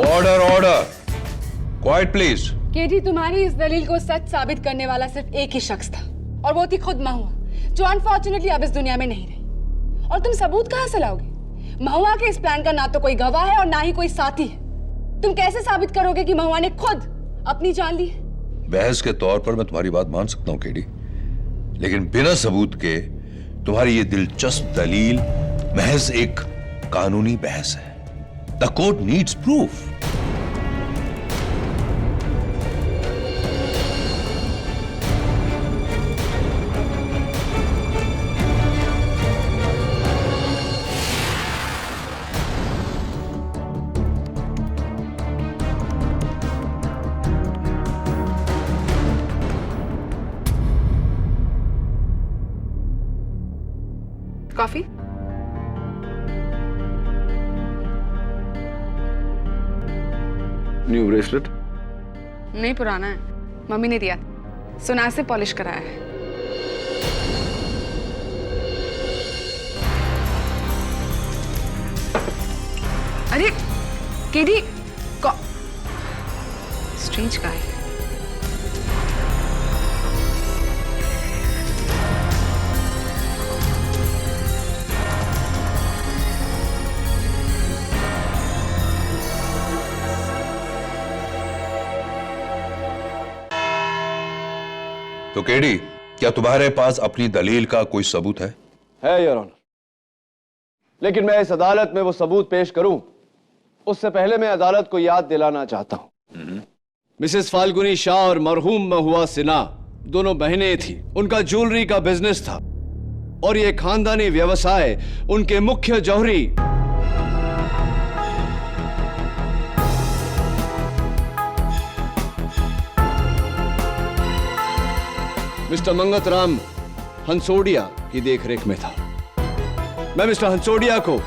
[SPEAKER 12] Order order, quite please.
[SPEAKER 7] KD, तुम्हारी इस दलील को सच साबित करने वाला सिर्फ एक ही शख्स था, और वो थी खुद महुआ, जो अनफॉर्चुनेटली अब इस दुनिया में नहीं रही। और तुम सबूत कहां से लाओगे? महुआ के इस प्लान का ना तो कोई गवाह है और ना ही कोई साथी है। तुम कैसे साबित करोगे कि महुआ ने खुद अपनी जान ली है?
[SPEAKER 12] बहस के तौर पर मैं तुम्हारी बात मान सकता हूं केडी, लेकिन बिना सबूत के तुम्हारी ये दिलचस्प दलील महज एक कानूनी बहस है। The court needs proof.
[SPEAKER 7] Coffee?
[SPEAKER 8] New bracelet?
[SPEAKER 7] नहीं, पुराना है, मम्मी ने दिया, सुनार से पॉलिश कराया है। अरे केडी, स्ट्रेंज गाय।
[SPEAKER 12] तो केडी, क्या तुम्हारे पास अपनी दलील का कोई सबूत है?
[SPEAKER 8] योर ऑनर, लेकिन मैं इस अदालत में वो सबूत पेश करूं उससे पहले मैं अदालत को याद दिलाना चाहता हूं। मिसेस फाल्गुनी शाह और मरहूम महुआ सिन्हा दोनों बहनें थी। उनका ज्वेलरी का बिजनेस था और ये खानदानी व्यवसाय उनके मुख्य जौहरी मिस्टर मंगतराम हंसोडिया की देखरेख में था। मैं मिस्टर हंसोडिया को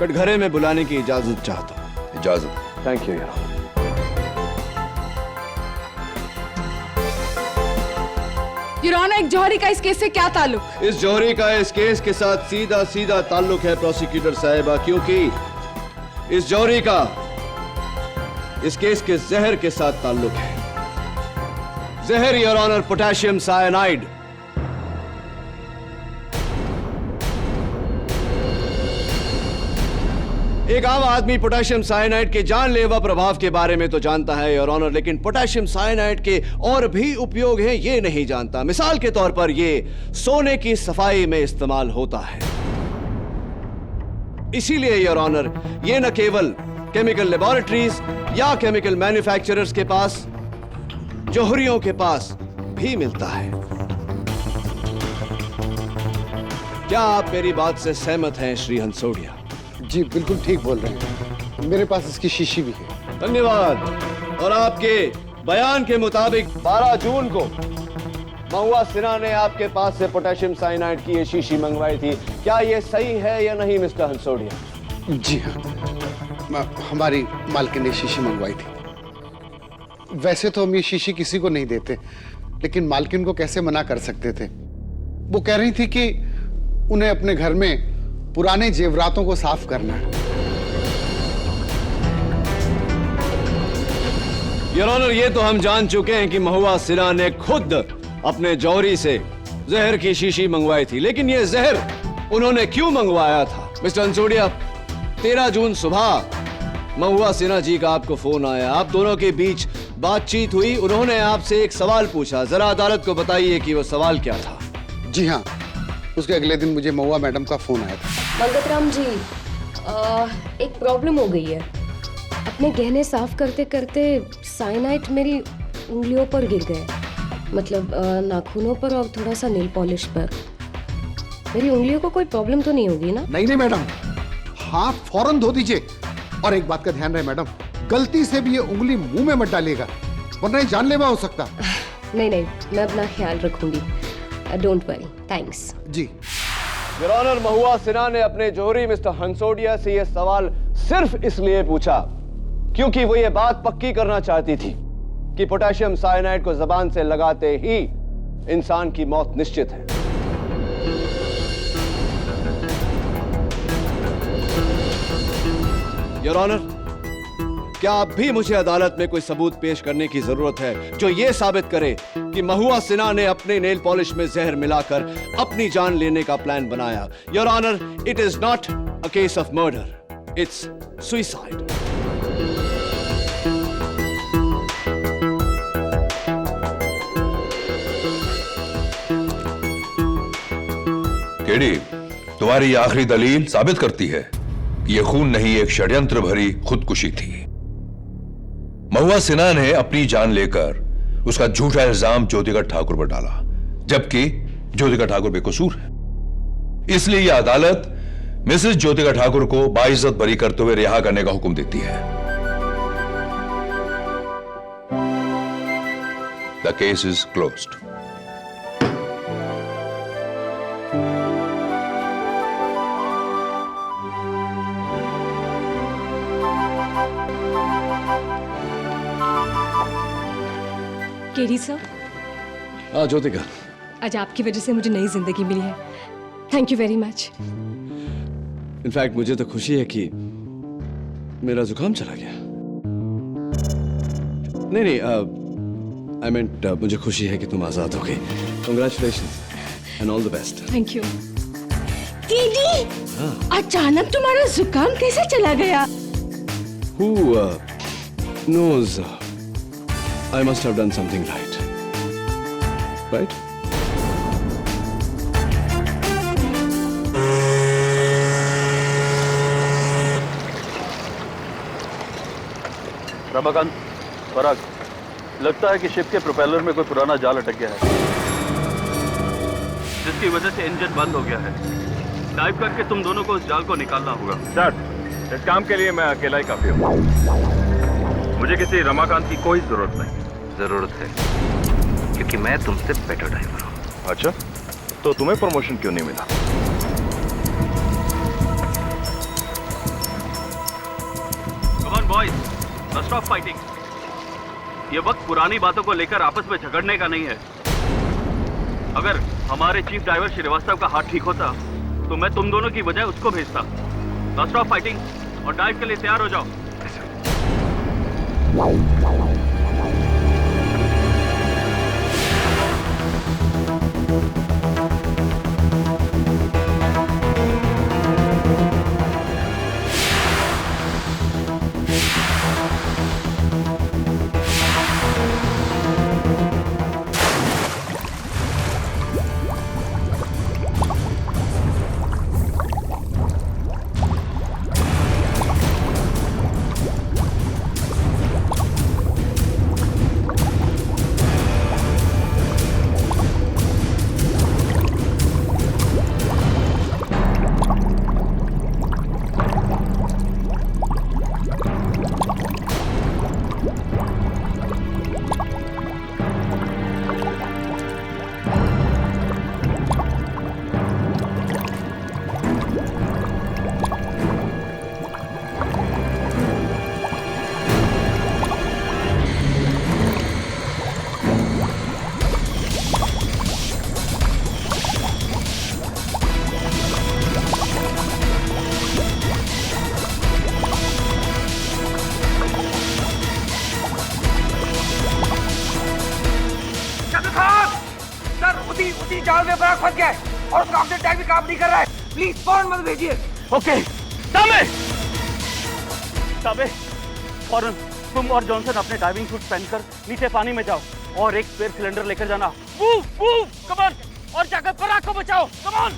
[SPEAKER 8] कटघरे में बुलाने की इजाजत चाहता हूं।
[SPEAKER 12] इजाजत।
[SPEAKER 8] थैंक यू यार।
[SPEAKER 7] योर ऑनर, एक जौहरी का इस केस से क्या ताल्लुक?
[SPEAKER 8] इस जौहरी का इस केस के साथ सीधा सीधा ताल्लुक है प्रोसिक्यूटर साहिबा, क्योंकि इस जौहरी का इस केस के जहर के साथ ताल्लुक है। जहर योर ऑनर पोटेशियम साइनाइड। एक आम आदमी पोटेशियम साइनाइड के जानलेवा प्रभाव के बारे में तो जानता है योर ऑनर, लेकिन पोटेशियम साइनाइड के और भी उपयोग हैं ये नहीं जानता। मिसाल के तौर पर ये सोने की सफाई में इस्तेमाल होता है। इसीलिए योर ऑनर ये न केवल केमिकल लेबोरेटरीज या केमिकल मैन्युफैक्चरर्स के पास, जौहरियों के पास भी मिलता है। क्या आप मेरी बात से सहमत हैं श्री हंसोडिया?
[SPEAKER 9] जी बिल्कुल ठीक बोल रहे हैं, मेरे पास इसकी शीशी भी है।
[SPEAKER 8] धन्यवाद। और आपके बयान के मुताबिक 12 जून को महुआ सिन्हा ने आपके पास से पोटेशियम साइनाइड की ये शीशी मंगवाई थी। क्या ये सही है या नहीं मिस्टर हंसोडिया?
[SPEAKER 9] जी हाँ, हमारी मालकिन ने शीशी मंगवाई थी। वैसे तो हम ये शीशी किसी को नहीं देते, लेकिन मालकिन को कैसे मना कर सकते थे। वो कह रही थी कि उन्हें अपने घर में पुराने जेवरातों को साफ करना है।
[SPEAKER 8] योर ऑनर, ये तो हम जान चुके हैं कि महुआ सिन्हा ने खुद अपने जौहरी से जहर की शीशी मंगवाई थी, लेकिन ये जहर उन्होंने क्यों मंगवाया था? मिस्टर हंसोडिया, 13 जून सुबह महुआ सिन्हा जी का आपको फोन आया, आप दोनों के बीच बातचीत हुई, उन्होंने आपसे एक सवाल पूछा। जरा अदालत को बताइए कि वो सवाल क्या था।
[SPEAKER 9] जी हाँ, उसके अगले दिन मुझे महुआ मैडम का फोन आया था।
[SPEAKER 1] मंगतराम जी, एक प्रॉब्लम हो गई है। अपने गहने साफ करते करते साइनाइड मेरी उंगलियों पर गिर गया, मतलब नाखूनों पर और थोड़ा सा नेल पॉलिश पर। मेरी उंगलियों को कोई प्रॉब्लम तो नहीं होगी ना?
[SPEAKER 9] नहीं नहीं मैडम, हाथ फौरन धो दीजिए। और एक बात का ध्यान रहे मैडम, गलती से भी ये उंगली मुंह में मत डालिएगा, वरना ये जानलेवा हो सकता।
[SPEAKER 1] नहीं नहीं, मैं अपना ख्याल रखूंगी। Don't worry, thanks.
[SPEAKER 9] जी।
[SPEAKER 8] योर ऑनर, महुआ सिन्हा ने अपने जौहरी मिस्टर हंसोडिया से यह सवाल सिर्फ इसलिए पूछा क्योंकि वो ये बात पक्की करना चाहती थी कि पोटेशियम साइनाइड को जबान से लगाते ही इंसान की मौत निश्चित है। योर ऑनर, क्या आप भी मुझे अदालत में कोई सबूत पेश करने की जरूरत है जो यह साबित करे कि महुआ सिन्हा ने अपने नेल पॉलिश में जहर मिलाकर अपनी जान लेने का प्लान बनाया? Your honour, it is not a case of murder, it's suicide.
[SPEAKER 12] KD, तुम्हारी ये आखिरी दलील साबित करती है कि यह खून नहीं, एक षड्यंत्र भरी खुदकुशी थी। महुआ सिन्हा ने अपनी जान लेकर उसका झूठा इल्जाम ज्योतिका ठाकुर पर डाला, जबकि ज्योतिका ठाकुर बेकसूर है। इसलिए यह अदालत मिसेस ज्योतिका ठाकुर को बाइज्जत बरी करते हुए रिहा करने का हुक्म देती है। The case is closed.
[SPEAKER 1] KD sir,
[SPEAKER 8] Jyothika,
[SPEAKER 1] आज आपकी वजह से मुझे नई जिंदगी मिली है। Thank you very much.
[SPEAKER 8] In fact मुझे तो खुशी है कि मेरा जुकाम चला गया। नहीं नहीं, आई मींट मुझे खुशी है कि तुम आजाद हो गई। Congratulations and all the best.
[SPEAKER 1] Thank you.
[SPEAKER 11] दीदी, अचानक तुम्हारा जुकाम कैसे चला गया?
[SPEAKER 8] Who knows? I must have done something right. Right?
[SPEAKER 13] Ramakant, पराग, लगता है कि शिप के प्रोपेलर में कोई पुराना जाल अटक गया है, जिसकी वजह से इंजन बंद हो गया है। डाइव करके तुम दोनों को उस जाल को निकालना होगा। सर, इस काम के लिए मैं अकेला ही काफी हूँ। मुझे किसी रमाकांत की कोई जरूरत नहीं। जरूरत है क्योंकि मैं तुमसे बेटर ड्राइवर हूँ। अच्छा, तो तुम्हें प्रमोशन क्यों नहीं मिला? Come on boys, let's stop fighting. ये वक्त पुरानी बातों को लेकर आपस में झगड़ने का नहीं है। अगर हमारे चीफ ड्राइवर श्रीवास्तव का हाथ ठीक होता तो मैं तुम दोनों की बजाय उसको भेजता। Let's stop fighting और डाइव के लिए तैयार हो जाओ।
[SPEAKER 14] जाल में बड़ा फंस गया है और उसका ऑक्सीजन टैंक भी काम नहीं कर रहा है। प्लीज फौरन मत भेजिए।
[SPEAKER 13] ओके, साबे, फौरन तुम और जॉनसन अपने डाइविंग सूट पहनकर नीचे पानी में जाओ और एक स्पेयर सिलेंडर लेकर जाना। मूव, मूव, कम ऑन, और जाकर पराग को बचाओ। Come on.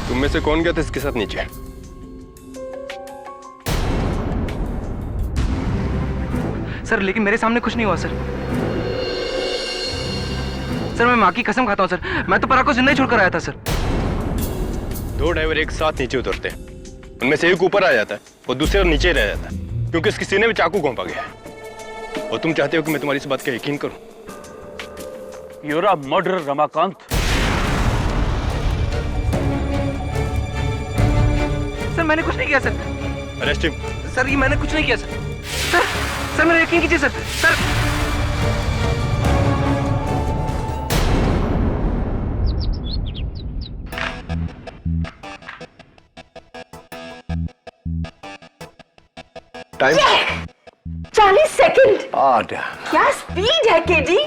[SPEAKER 6] तुम में से कौन गया था इसके साथ नीचे?
[SPEAKER 14] सर लेकिन मेरे सामने कुछ नहीं हुआ सर। सर मैं माँ की कसम खाता हूँ सर, मैं तो पराग को जिंदा ही छोड़कर आया था सर।
[SPEAKER 6] दो ड्राइवर एक साथ नीचे उतरते हैं, उनमें से एक ऊपर आ जाता है और दूसरा नीचे रह जाता है क्योंकि उसके सीने में चाकू घोंपा गया है। और तुम चाहते हो कि मैं तुम्हारी इस बात का यकीन करूं?
[SPEAKER 13] You're a murderer, Ramakant.
[SPEAKER 14] Sir मैंने कुछ नहीं किया सर।
[SPEAKER 6] Arrest him.
[SPEAKER 14] सर ये मैंने कुछ नहीं किया सर। सर मेरा यकीन कीजिए सर।
[SPEAKER 5] Time
[SPEAKER 11] 40 second.
[SPEAKER 5] आठ।
[SPEAKER 11] क्या स्पीड है केडी।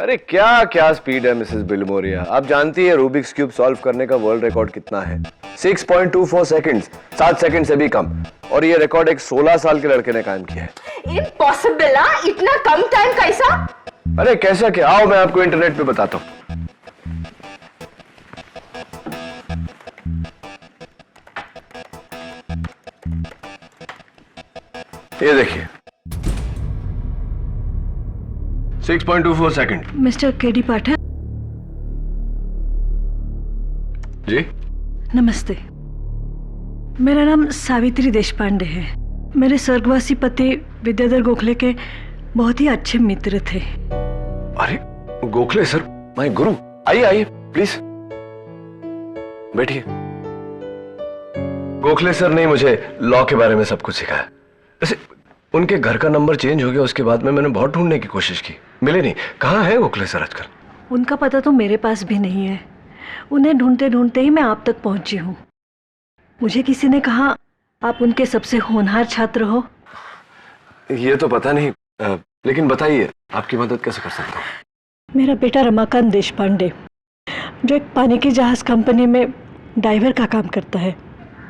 [SPEAKER 5] अरे क्या स्पीड है मिसेस बिलमोरिया। आप जानती है रूबिक्स क्यूब सॉल्व करने का वर्ल्ड रिकॉर्ड कितना है? 6.24 सेकंड्स, 7 सेकंड से भी कम। और ये रिकॉर्ड एक 16 साल के लड़के ने कायम किया है।
[SPEAKER 11] इम्पॉसिबल, इतना कम टाइम कैसा?
[SPEAKER 5] अरे कैसा क्या, आओ मैं आपको इंटरनेट पे बताता हूँ। ये देखिए 6.24 सेकंड।
[SPEAKER 11] मिस्टर केडी पाठक,
[SPEAKER 15] नमस्ते, मेरा नाम सावित्री देशपांडे है। मेरे स्वर्गवासी पति विद्याधर गोखले के बहुत ही अच्छे मित्र थे।
[SPEAKER 5] अरे गोखले सर, माय गुरु। आइए आइए प्लीज बैठिए। गोखले सर ने मुझे लॉ के बारे में सब कुछ सिखाया। वैसे उनके घर का नंबर चेंज हो गया, उसके बाद में मैंने बहुत ढूंढने की कोशिश की, मिले नहीं। कहाँ है गोखले सर आजकल?
[SPEAKER 15] उनका पता तो मेरे पास भी नहीं है। उन्हें ढूंढते ढूंढते ही मैं आप तक पहुंची हूँ। मुझे किसी ने कहा आप उनके सबसे होनहार छात्र हो।
[SPEAKER 5] ये तो पता नहीं, लेकिन बताइए आपकी मदद कैसे कर सकता हूँ?
[SPEAKER 15] मेरा बेटा रमाकांत देशपांडे, जो एक पानी की जहाज कंपनी में ड्राइवर का काम करता है,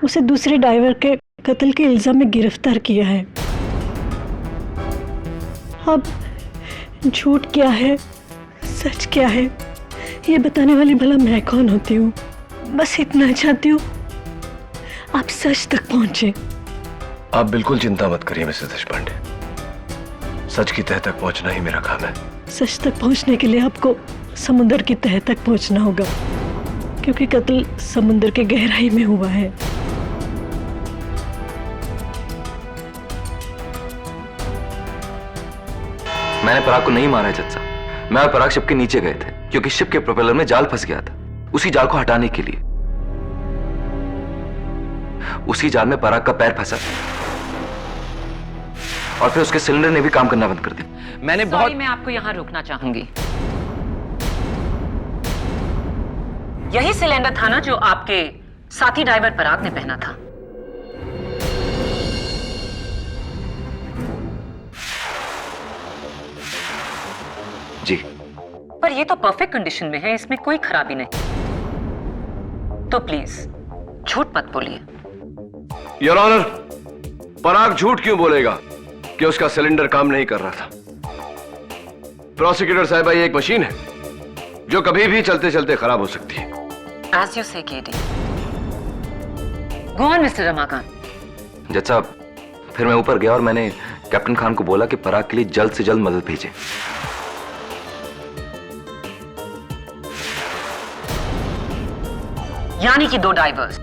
[SPEAKER 15] उसे दूसरे ड्राइवर के कत्ल के इल्जाम में गिरफ्तार किया है। अब झूठ क्या है, सच क्या है, ये बताने वाली भला मैं कौन होती हूँ? बस इतना चाहती हूँ आप सच तक पहुंचे।
[SPEAKER 5] आप बिल्कुल चिंता मत करिए मिसेस देशपांडे, सच की तह तक पहुंचना ही मेरा काम है।
[SPEAKER 15] सच तक पहुंचने के लिए आपको समुद्र की तह तक पहुंचना होगा, क्योंकि कत्ल समुद्र के गहराई में हुआ है।
[SPEAKER 16] मैंने पराग को नहीं मारा है जज साहब। मैं और पराग शिप के नीचे गए थे क्योंकि शिप के प्रोपेलर में जाल फंस गया था। उसी जाल को हटाने के लिए उसी जाल में पराग का पैर फंसा और फिर उसके सिलेंडर ने भी काम करना बंद कर दिया। मैंने बहुत
[SPEAKER 17] मैं आपको यहां रोकना चाहूंगी। यही सिलेंडर था ना जो आपके साथी ड्राइवर पराग ने पहना था?
[SPEAKER 16] जी।
[SPEAKER 17] पर ये तो परफेक्ट कंडीशन में है, इसमें कोई खराबी नहीं। तो प्लीज झूठ मत बोलिए।
[SPEAKER 5] योर ऑनर, पराग झूठ क्यों बोलेगा कि उसका सिलेंडर काम नहीं कर रहा था? प्रोसिक्यूटर साहिबा, ये एक मशीन है जो कभी भी चलते चलते खराब हो सकती है।
[SPEAKER 17] As you say, KD. Go on, Mr. Ramakant.
[SPEAKER 16] जज साहब, फिर मैं ऊपर गया और मैंने कैप्टन खान को बोला कि पराग के लिए जल्द से जल्द मदद भेजे।
[SPEAKER 17] यानी कि 2 डाइवर्स,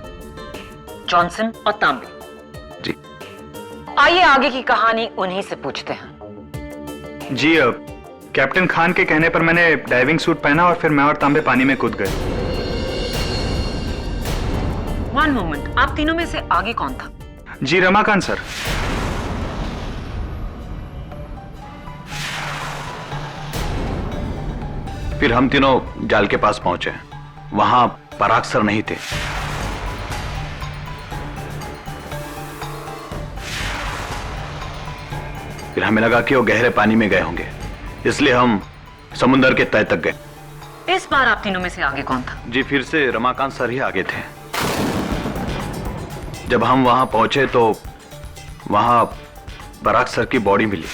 [SPEAKER 17] जॉनसन और तांबे।
[SPEAKER 16] जी।
[SPEAKER 17] आइए आगे की कहानी उन्हीं से पूछते हैं।
[SPEAKER 18] जी, कैप्टन खान के कहने पर मैंने डाइविंग सूट पहना और फिर मैं और तांबे पानी में कूद गए।
[SPEAKER 17] 1 मोमेंट, आप तीनों में से आगे कौन था?
[SPEAKER 18] जी, रमाकांत सर। फिर हम तीनों जाल के पास पहुंचे। वहां पराग सर नहीं थे। फिर हमें लगा कि वो गहरे पानी में गए होंगे, इसलिए हम समुद्र के तय तक गए।
[SPEAKER 17] इस बार आप तीनों में से आगे कौन था?
[SPEAKER 18] जी, फिर से रमाकांत सर ही आगे थे। जब हम वहां पहुंचे तो वहां पराग सर की बॉडी मिली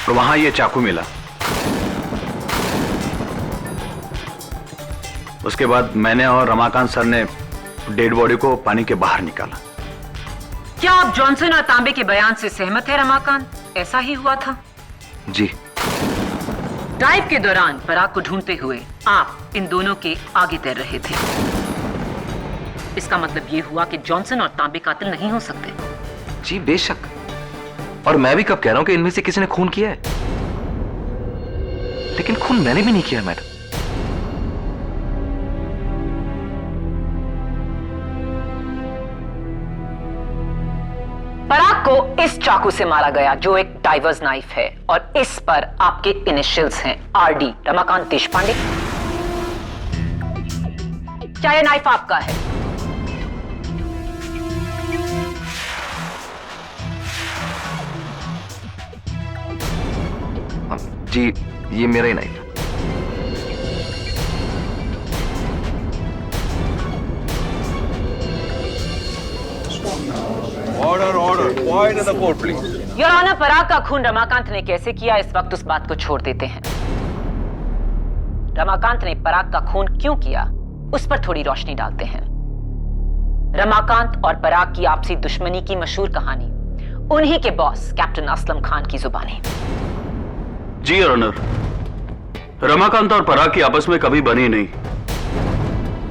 [SPEAKER 18] और वहां ये चाकू मिला। उसके बाद मैंने और रमाकांत सर ने डेड बॉडी को पानी के बाहर निकाला।
[SPEAKER 17] क्या आप जॉनसन और तांबे के बयान से सहमत है रमाकांत? ऐसा ही हुआ था?
[SPEAKER 16] जी।
[SPEAKER 17] डाइव के दौरान पराग को ढूंढते हुए आप इन दोनों के आगे तैर रहे थे। इसका मतलब ये हुआ कि जॉनसन और तांबे कातिल नहीं हो सकते।
[SPEAKER 16] जी बेशक, और मैं भी कब कह रहा हूं कि इनमें से किसी ने खून किया है, लेकिन खून मैंने भी नहीं किया मैडम।
[SPEAKER 17] पराग को इस चाकू से मारा गया जो एक डाइवर्स नाइफ है, और इस पर आपके इनिशियल्स हैं RD, रमाकांत देशपांडे। क्या यह नाइफ आपका है?
[SPEAKER 16] जी, ये मेरा ही नाइफ है।
[SPEAKER 12] Order order, quiet in the court please.
[SPEAKER 17] Your honour, Parag का खून रमाकांत ने कैसे किया, इस वक्त उस बात को छोड़ देते हैं। रमाकांत ने पराग का खून क्यों किया, उस पर थोड़ी रोशनी डालते हैं। रमाकांत और पराग की आपसी दुश्मनी की मशहूर कहानी उन्हीं के बॉस कैप्टन असलम खान की जुबानी।
[SPEAKER 18] जी योर ऑनर,
[SPEAKER 13] रमाकांत और पराग की आपस में कभी बनी नहीं,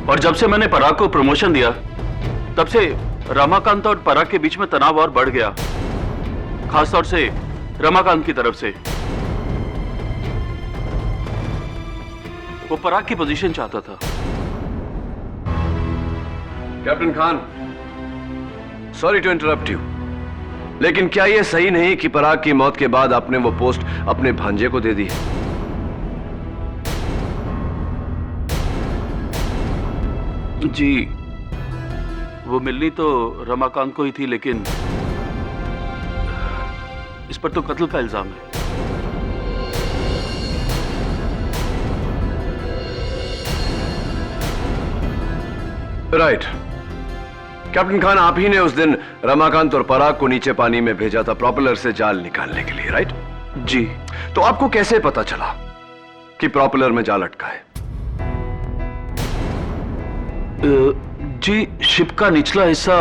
[SPEAKER 13] और जब से मैंने पराग को प्रमोशन दिया तब से रमाकांत और पराग के बीच में तनाव और बढ़ गया, खासतौर से रमाकांत की तरफ से। वो पराग की पोजीशन चाहता था।
[SPEAKER 8] Captain Khan, sorry to interrupt you, लेकिन क्या यह सही नहीं कि पराग की मौत के बाद आपने वो पोस्ट अपने भांजे को दे दी?
[SPEAKER 13] जी, वो मिलनी तो रमाकांत को ही थी, लेकिन इस पर तो कत्ल का इल्जाम है।
[SPEAKER 8] राइट। कैप्टन खान, आप ही ने उस दिन रमाकांत और पराग को नीचे पानी में भेजा था प्रोपेलर से जाल निकालने के लिए, राइट?
[SPEAKER 13] जी।
[SPEAKER 8] तो आपको कैसे पता चला कि प्रोपेलर में जाल अटका है?
[SPEAKER 13] जी, शिप का निचला हिस्सा,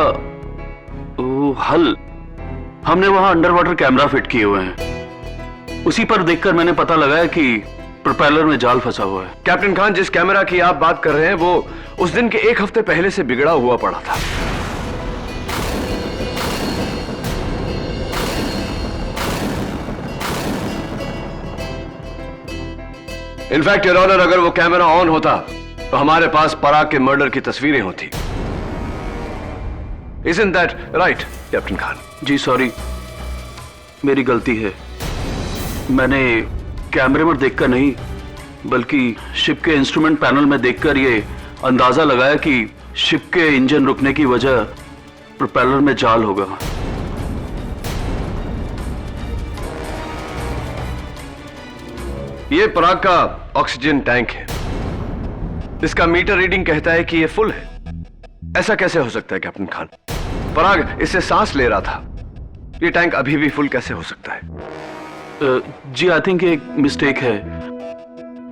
[SPEAKER 13] हल, हमने वहां अंडर वाटर कैमरा फिट किए हुए हैं। उसी पर देखकर मैंने पता लगाया कि प्रोपेलर में जाल फंसा हुआ है।
[SPEAKER 8] कैप्टन खान, जिस कैमरा की आप बात कर रहे हैं वो उस दिन के 1 हफ्ते पहले से बिगड़ा हुआ पड़ा था। इनफैक्ट योर ऑनर, अगर वो कैमरा ऑन होता तो हमारे पास पराग के मर्डर की तस्वीरें होती। Isn't that right, captain Khan?
[SPEAKER 13] जी सॉरी, मेरी गलती है। मैंने कैमरे पर देखकर नहीं, बल्कि शिप के इंस्ट्रूमेंट पैनल में देखकर ये अंदाजा लगाया कि शिप के इंजन रुकने की वजह प्रोपेलर में जाल होगा।
[SPEAKER 8] ये पराग का ऑक्सीजन टैंक है। इसका मीटर रीडिंग कहता है कि ये फुल है। ऐसा कैसे हो सकता है कैप्टन खान? पराग इससे सांस ले रहा था, ये टैंक अभी भी फुल कैसे हो सकता है?
[SPEAKER 13] जी, आई थिंक एक मिस्टेक है।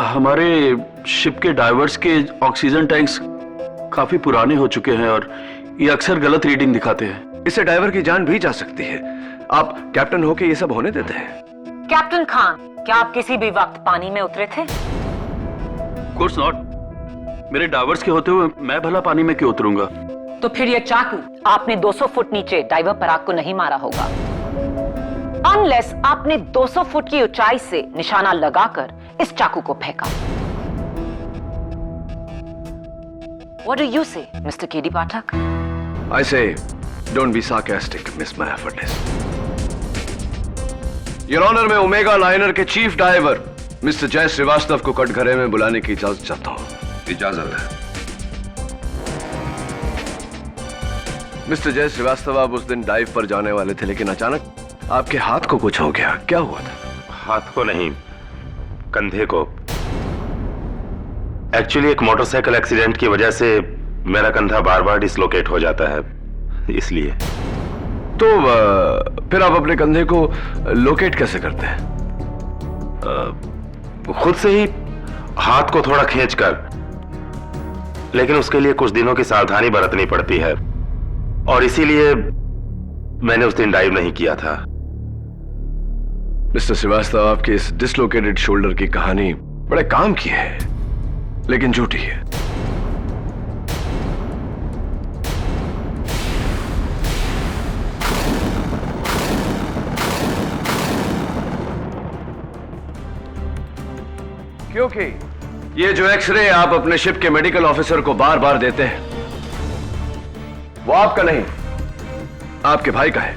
[SPEAKER 13] हमारे शिप के डाइवर्स के ऑक्सीजन टैंक्स काफी पुराने हो चुके हैं और ये अक्सर गलत रीडिंग दिखाते हैं।
[SPEAKER 8] इससे डाइवर की जान भी जा सकती है। आप कैप्टन होके ये सब होने देते हैं?
[SPEAKER 17] कैप्टन खान, क्या आप किसी भी वक्त पानी में उतरे थे?
[SPEAKER 13] Course not. मेरे डाइवर्स के होते हुए मैं भला पानी में क्यों उतरूंगा?
[SPEAKER 17] तो फिर ये चाकू आपने 200 फुट नीचे डाइवर पराग को नहीं मारा होगा, अनलेस आपने 200 फुट की ऊंचाई से निशाना लगाकर इस चाकू को फेंका। What do you say, Mr. K.D. Pathak?
[SPEAKER 8] I say, don't be sarcastic, Miss Mahafadis. Your Honor, मैं ओमेगा लाइनर के चीफ डाइवर मिस्टर जय श्रीवास्तव को कटघरे में बुलाने की इजाजत चाहता हूं।
[SPEAKER 12] इजाजत है।
[SPEAKER 8] मिस्टर जय श्रीवास्तव, आप उस दिन डाइव पर जाने वाले थे, लेकिन अचानक आपके हाथ को कुछ हो गया। क्या हुआ था?
[SPEAKER 19] हाथ को नहीं, कंधे को। एक्चुअली एक मोटरसाइकिल एक्सीडेंट की वजह से मेरा कंधा बार बार डिसलोकेट हो जाता है, इसलिए।
[SPEAKER 8] तो फिर आप अपने कंधे को लोकेट कैसे करते हैं?
[SPEAKER 19] खुद से ही हाथ को थोड़ा खींचकर, लेकिन उसके लिए कुछ दिनों की सावधानी बरतनी पड़ती है और इसीलिए मैंने उस दिन डाइव नहीं किया था।
[SPEAKER 8] मिस्टर श्रीवास्तव, आपके इस डिसलोकेटेड शोल्डर की कहानी बड़े काम की है, लेकिन झूठी है। क्योंकि ये जो एक्सरे आप अपने शिप के मेडिकल ऑफिसर को बार बार देते हैं, वो आपका नहीं, आपके भाई का है।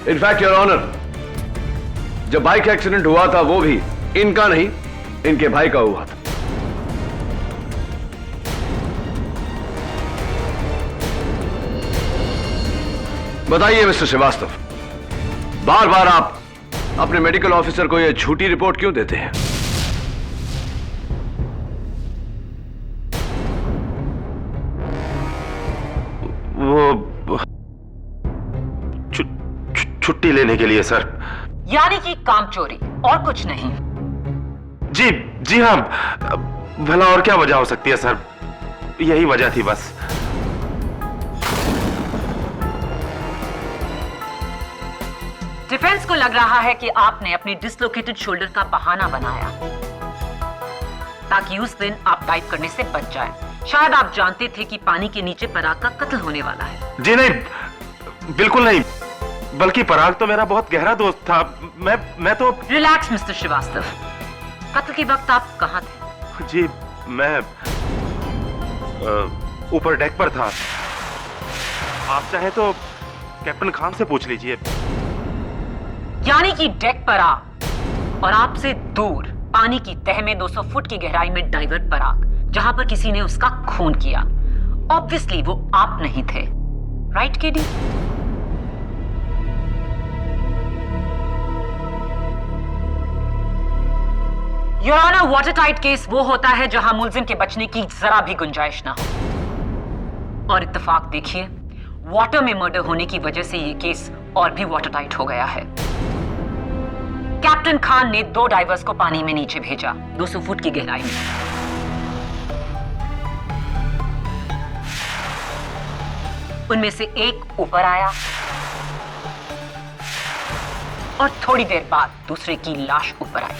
[SPEAKER 8] इनफैक्ट योर ऑनर, जब बाइक एक्सीडेंट हुआ था वो भी इनका नहीं, इनके भाई का हुआ था। बताइए मिस्टर श्रीवास्तव, बार बार आप अपने मेडिकल ऑफिसर को यह झूठी रिपोर्ट क्यों देते हैं?
[SPEAKER 19] वो छुट्टी लेने के लिए सर।
[SPEAKER 17] यानी कि काम चोरी और कुछ नहीं?
[SPEAKER 19] जी जी हाँ, भला और क्या वजह हो सकती है सर, यही वजह थी बस।
[SPEAKER 17] डिफेंस को लग रहा है कि आपने अपने डिसलोकेटेड शोल्डर का बहाना बनाया ताकि उस दिन आप डाइव करने से बच जाएं। शायद आप जानते थे कि पानी के नीचे पराग का कत्ल होने वाला है।
[SPEAKER 19] जी नहीं, बिल्कुल नहीं, बल्कि पराग तो मेरा बहुत गहरा दोस्त था। मैं तो।
[SPEAKER 17] रिलैक्स मिस्टर श्रीवास्तव, कत्ल के वक्त आप कहां थे?
[SPEAKER 19] जी मैं ऊपर डेक पर था। आप चाहे तो कैप्टन खान से पूछ लीजिए।
[SPEAKER 17] यानी कि डेक पर आप और आपसे दूर पानी की तह में 200 फुट की गहराई में डाइवर पराग, जहां पर किसी ने उसका खून किया। ऑब्वियसली वो आप नहीं थे, right KD? Your honour, water tight case वो होता है जहां मुलजिम के बचने की जरा भी गुंजाइश ना हो। और इत्तेफाक देखिए, वाटर में मर्डर होने की वजह से ये केस और भी वाटर टाइट हो गया है। कैप्टन खान ने 2 डाइवर्स को पानी में नीचे भेजा 200 फुट की गहराई में। उनमें से एक ऊपर आया और थोड़ी देर बाद दूसरे की लाश ऊपर आई।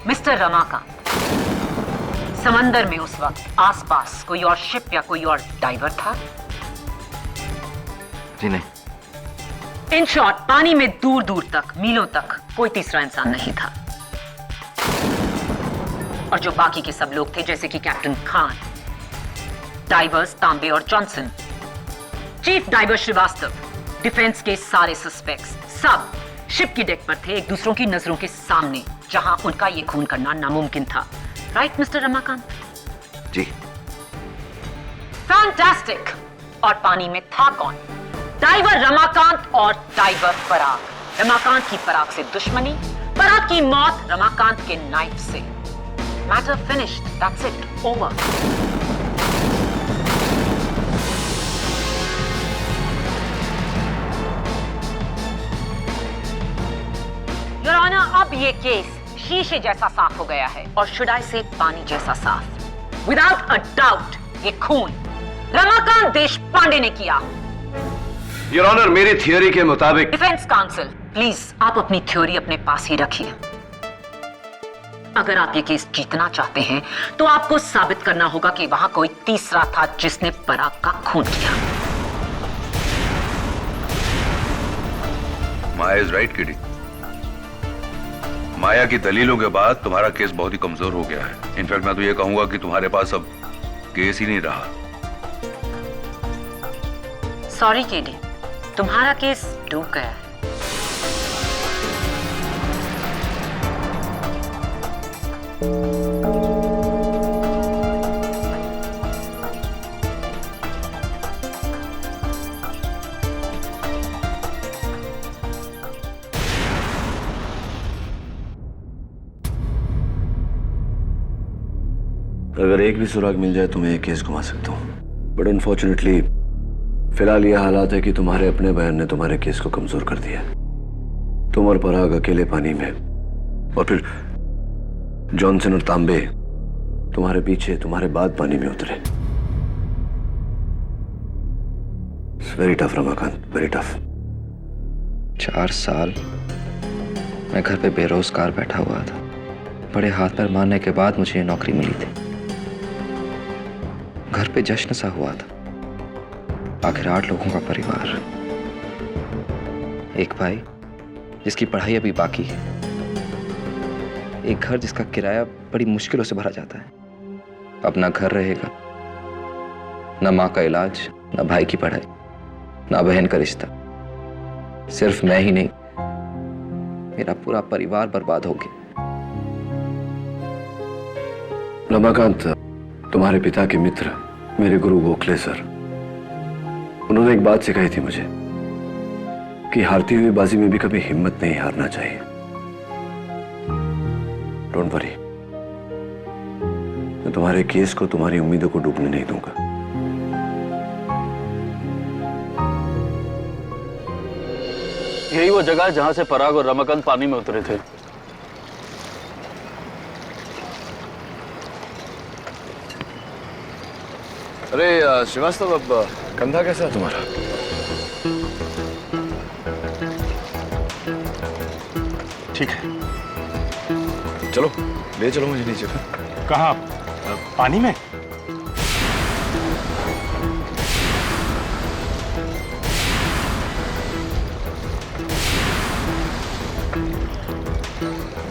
[SPEAKER 17] मिस्टर रमाकांत, समंदर में उस वक्त आसपास कोई और शिप या कोई और डाइवर था?
[SPEAKER 16] जी नहीं।
[SPEAKER 17] इन शॉर्ट, पानी में दूर दूर तक, मीलों तक कोई तीसरा इंसान नहीं था। और जो बाकी के सब लोग थे, जैसे कि कैप्टन खान, डाइवर्स तांबे और Johnson, chief diver Srivastava, defence के सारे सस्पेक्ट्स, सब शिप की डेक पर थे, एक दूसरों की नजरों के सामने, जहां उनका ये खून करना नामुमकिन था। Right mister Ramakant?
[SPEAKER 16] जी।
[SPEAKER 17] फैंटास्टिक। और पानी में था कौन? डाइवर रमाकांत और डाइवर पराग। रमाकांत की पराग से दुश्मनी, पराग की मौत रमाकांत के नाइफ से। Matter finished, that's it, over. Your honour, अब ये केस शीशे जैसा साफ हो गया है, और शुड आई से पानी जैसा साफ। विदाउट अ डाउट ये खून रमाकांत देशपांडे ने किया।
[SPEAKER 8] योर ऑनर, मेरी थियोरी के मुताबिक।
[SPEAKER 17] डिफेंस काउंसिल, प्लीज आप अपनी थ्योरी अपने पास ही रखिए। अगर आप ये केस जीतना चाहते हैं तो आपको साबित करना होगा कि वहां कोई तीसरा था जिसने पराग का खून किया।
[SPEAKER 12] माया इज राइट किडी। माया की दलीलों के बाद तुम्हारा केस बहुत ही कमजोर हो गया है। इनफैक्ट मैं तो ये कहूंगा कि तुम्हारे पास अब केस ही नहीं रहा।
[SPEAKER 17] सॉरी केडी, तुम्हारा केस डूब गया है।
[SPEAKER 5] अगर एक भी सुराग मिल जाए तो मैं ये केस घुमा सकता हूँ, बट अनफॉर्चुनेटली फिलहाल यह हालात है कि तुम्हारे अपने बयान ने तुम्हारे केस को कमजोर कर दिया। तुम और पराग अकेले पानी में, और फिर जॉनसन और तांबे तुम्हारे पीछे, तुम्हारे बाद पानी में उतरे। Very tough Ramakant, very tough.
[SPEAKER 16] 4 साल मैं घर पे बेरोजगार बैठा हुआ था। बड़े हाथ पैर मारने के बाद मुझे ये नौकरी मिली थी। घर पे जश्न सा हुआ था। आखिर 8 लोगों का परिवार, एक भाई जिसकी पढ़ाई अभी बाकी है, एक घर जिसका किराया बड़ी मुश्किलों से भरा जाता है। अब ना घर रहेगा, ना माँ का इलाज, ना भाई की पढ़ाई, ना बहन का रिश्ता। सिर्फ मैं ही नहीं, मेरा पूरा परिवार बर्बाद हो गया।
[SPEAKER 5] रमाकांत, तुम्हारे पिता के मित्र मेरे गुरु गोखले सर, उन्होंने एक बात सिखाई थी मुझे कि हारती हुई बाजी में भी कभी हिम्मत नहीं हारना चाहिए। डोंट वरी, मैं तुम्हारे केस को, तुम्हारी उम्मीदों को डूबने नहीं दूंगा।
[SPEAKER 18] यही वो जगह जहां से पराग और रमाकांत पानी में उतरे थे।
[SPEAKER 5] अरे श्रीवास्तव, अब कंधा कैसा है तुम्हारा?
[SPEAKER 6] ठीक है।
[SPEAKER 5] चलो ले चलो मुझे नीचे।
[SPEAKER 6] कहाँ? पानी में?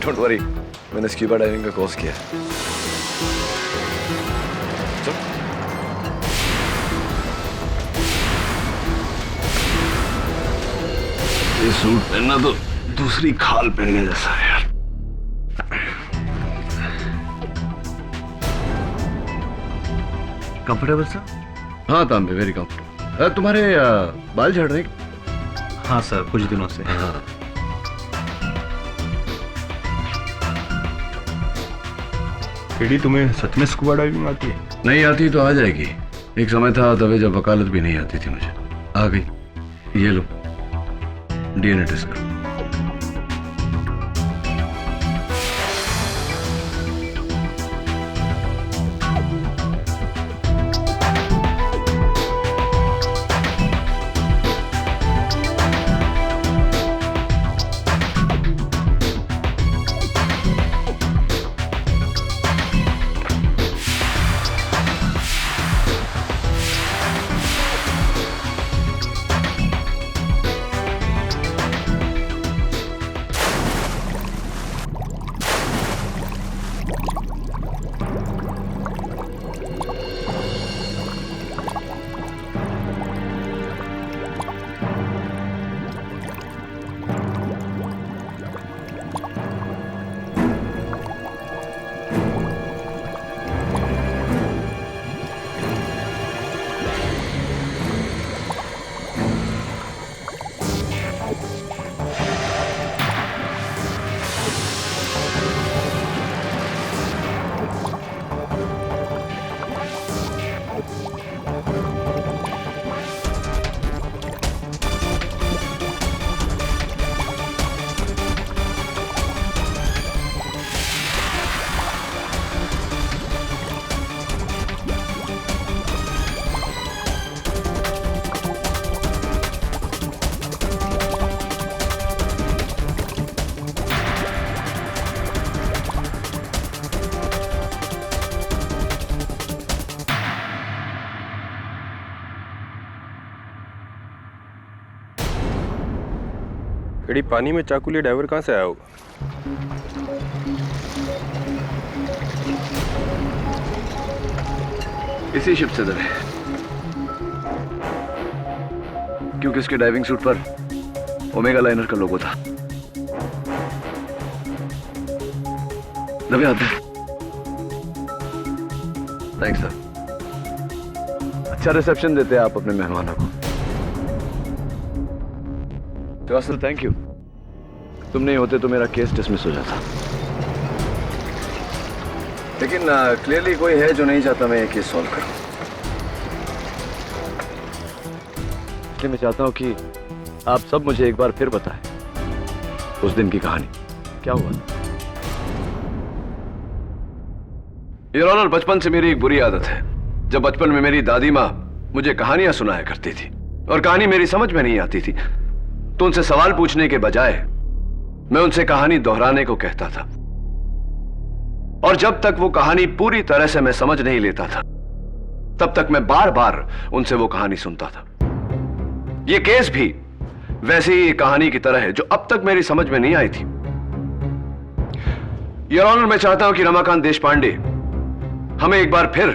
[SPEAKER 5] डोंट वरी, मैंने स्क्यूबा डाइविंग का कोर्स किया है।
[SPEAKER 19] ये सूट पहनना तो दूसरी खाल पहनने जैसा है यार।
[SPEAKER 8] Comfortable sir? हाँ तांबे, वेरी कंफर्टेबल। तुम्हारे बाल झड़ रहे?
[SPEAKER 18] हाँ सर, कुछ दिनों से।
[SPEAKER 8] हाँ।
[SPEAKER 6] केडी, तुम्हें सच में स्कूबा डाइविंग आती है?
[SPEAKER 8] नहीं आती तो आ जाएगी। एक समय था तभी जब वकालत भी नहीं आती थी मुझे, आ गई। ये लो, डीएनए टेस्ट करो।
[SPEAKER 6] केडी, पानी में चाकू लिए डाइवर कहाँ से आया होगा?
[SPEAKER 8] इसी शिप से दबे, क्योंकि इसके डाइविंग सूट पर ओमेगा लाइनर का लोगो था। दबे आते। Thanks sir. अच्छा रिसेप्शन देते हैं आप अपने मेहमानों को। Srivastava, thank you. तुम नहीं होते तो मेरा केस डिसमिस हो जाता। लेकिन क्लियरली कोई है जो नहीं चाहता मैं ये केस सॉल्व करूं। इसलिए मैं चाहता हूं कि आप सब मुझे एक बार फिर बताएं उस दिन की कहानी क्या हुआ। योर ऑनर, बचपन से मेरी एक बुरी आदत है। जब बचपन में मेरी दादी माँ मुझे कहानियां सुनाया करती थी और कहानी मेरी समझ में नहीं आती थी तो उनसे सवाल पूछने के बजाय मैं उनसे कहानी दोहराने को कहता था, और जब तक वो कहानी पूरी तरह से मैं समझ नहीं लेता था तब तक मैं बार बार उनसे वो कहानी सुनता था। ये केस भी वैसी ही कहानी की तरह है जो अब तक मेरी समझ में नहीं आई थी। योर ऑनर, मैं चाहता हूं कि रमाकांत देशपांडे हमें एक बार फिर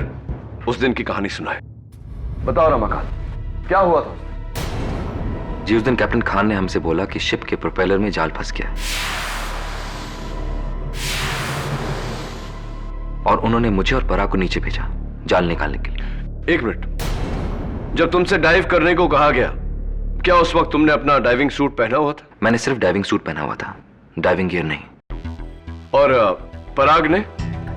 [SPEAKER 8] उस दिन की कहानी सुनाए। बताओ रमाकांत, क्या हुआ था?
[SPEAKER 16] जी, उस दिन कैप्टन खान ने हमसे बोला कि शिप के प्रोपेलर में जाल फंस गया और उन्होंने मुझे और पराग को नीचे भेजा जाल निकालने के लिए।
[SPEAKER 8] एक मिनट, जब तुमसे डाइव करने को कहा गया क्या उस वक्त तुमने अपना डाइविंग सूट पहना हुआ था?
[SPEAKER 16] मैंने सिर्फ डाइविंग सूट पहना हुआ था, डाइविंग गियर नहीं।
[SPEAKER 8] और पराग ने?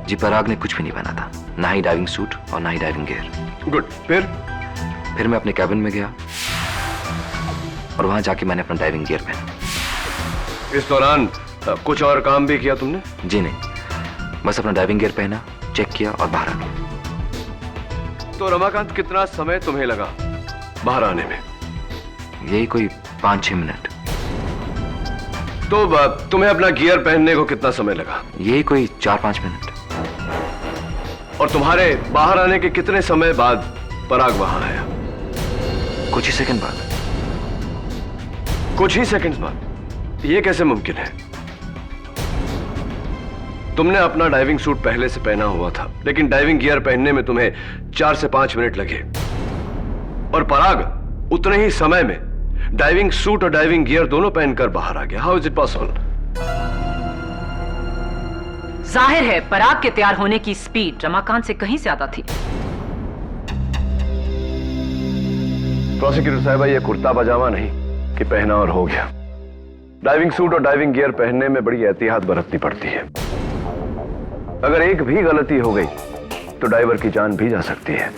[SPEAKER 16] जी, पराग ने कुछ भी नहीं पहना था, ना ही डाइविंग सूट और ना ही डाइविंग गियर।
[SPEAKER 8] गुड।
[SPEAKER 16] फिर मैं अपने कैबिन में गया और वहां जाके मैंने अपना डाइविंग गियर पहना।
[SPEAKER 8] इस दौरान कुछ और काम भी किया तुमने?
[SPEAKER 16] जी नहीं, बस अपना डाइविंग गियर पहना, चेक किया और बाहर आ गया।
[SPEAKER 8] तो रमाकांत कितना समय तुम्हें लगा बाहर आने में?
[SPEAKER 16] यही कोई 5-6 मिनट।
[SPEAKER 8] तो तुम्हें अपना गियर पहनने को कितना समय लगा?
[SPEAKER 16] यही कोई 4-5 मिनट।
[SPEAKER 8] और तुम्हारे बाहर आने के कितने समय बाद पराग वहां आया?
[SPEAKER 16] कुछ ही सेकंड बाद।
[SPEAKER 8] कुछ ही सेकंड्स बाद? ये कैसे मुमकिन है? तुमने अपना डाइविंग सूट पहले से पहना हुआ था, लेकिन डाइविंग गियर पहनने में तुम्हें 4 से 5 मिनट लगे, और पराग उतने ही समय में डाइविंग सूट और डाइविंग गियर दोनों पहनकर बाहर आ गया। How is it possible?
[SPEAKER 17] जाहिर है पराग के तैयार होने की स्पीड रमाकांत से कहीं ज्यादा थी।
[SPEAKER 8] प्रोसिक्यूटर साहब, ये कुर्ता पजामा नहीं कि पहना और हो गया। डाइविंग सूट और डाइविंग गियर पहनने में बड़ी एहतियात बरतनी पड़ती है। अगर एक भी गलती हो गई तो डाइवर की जान भी जा सकती है।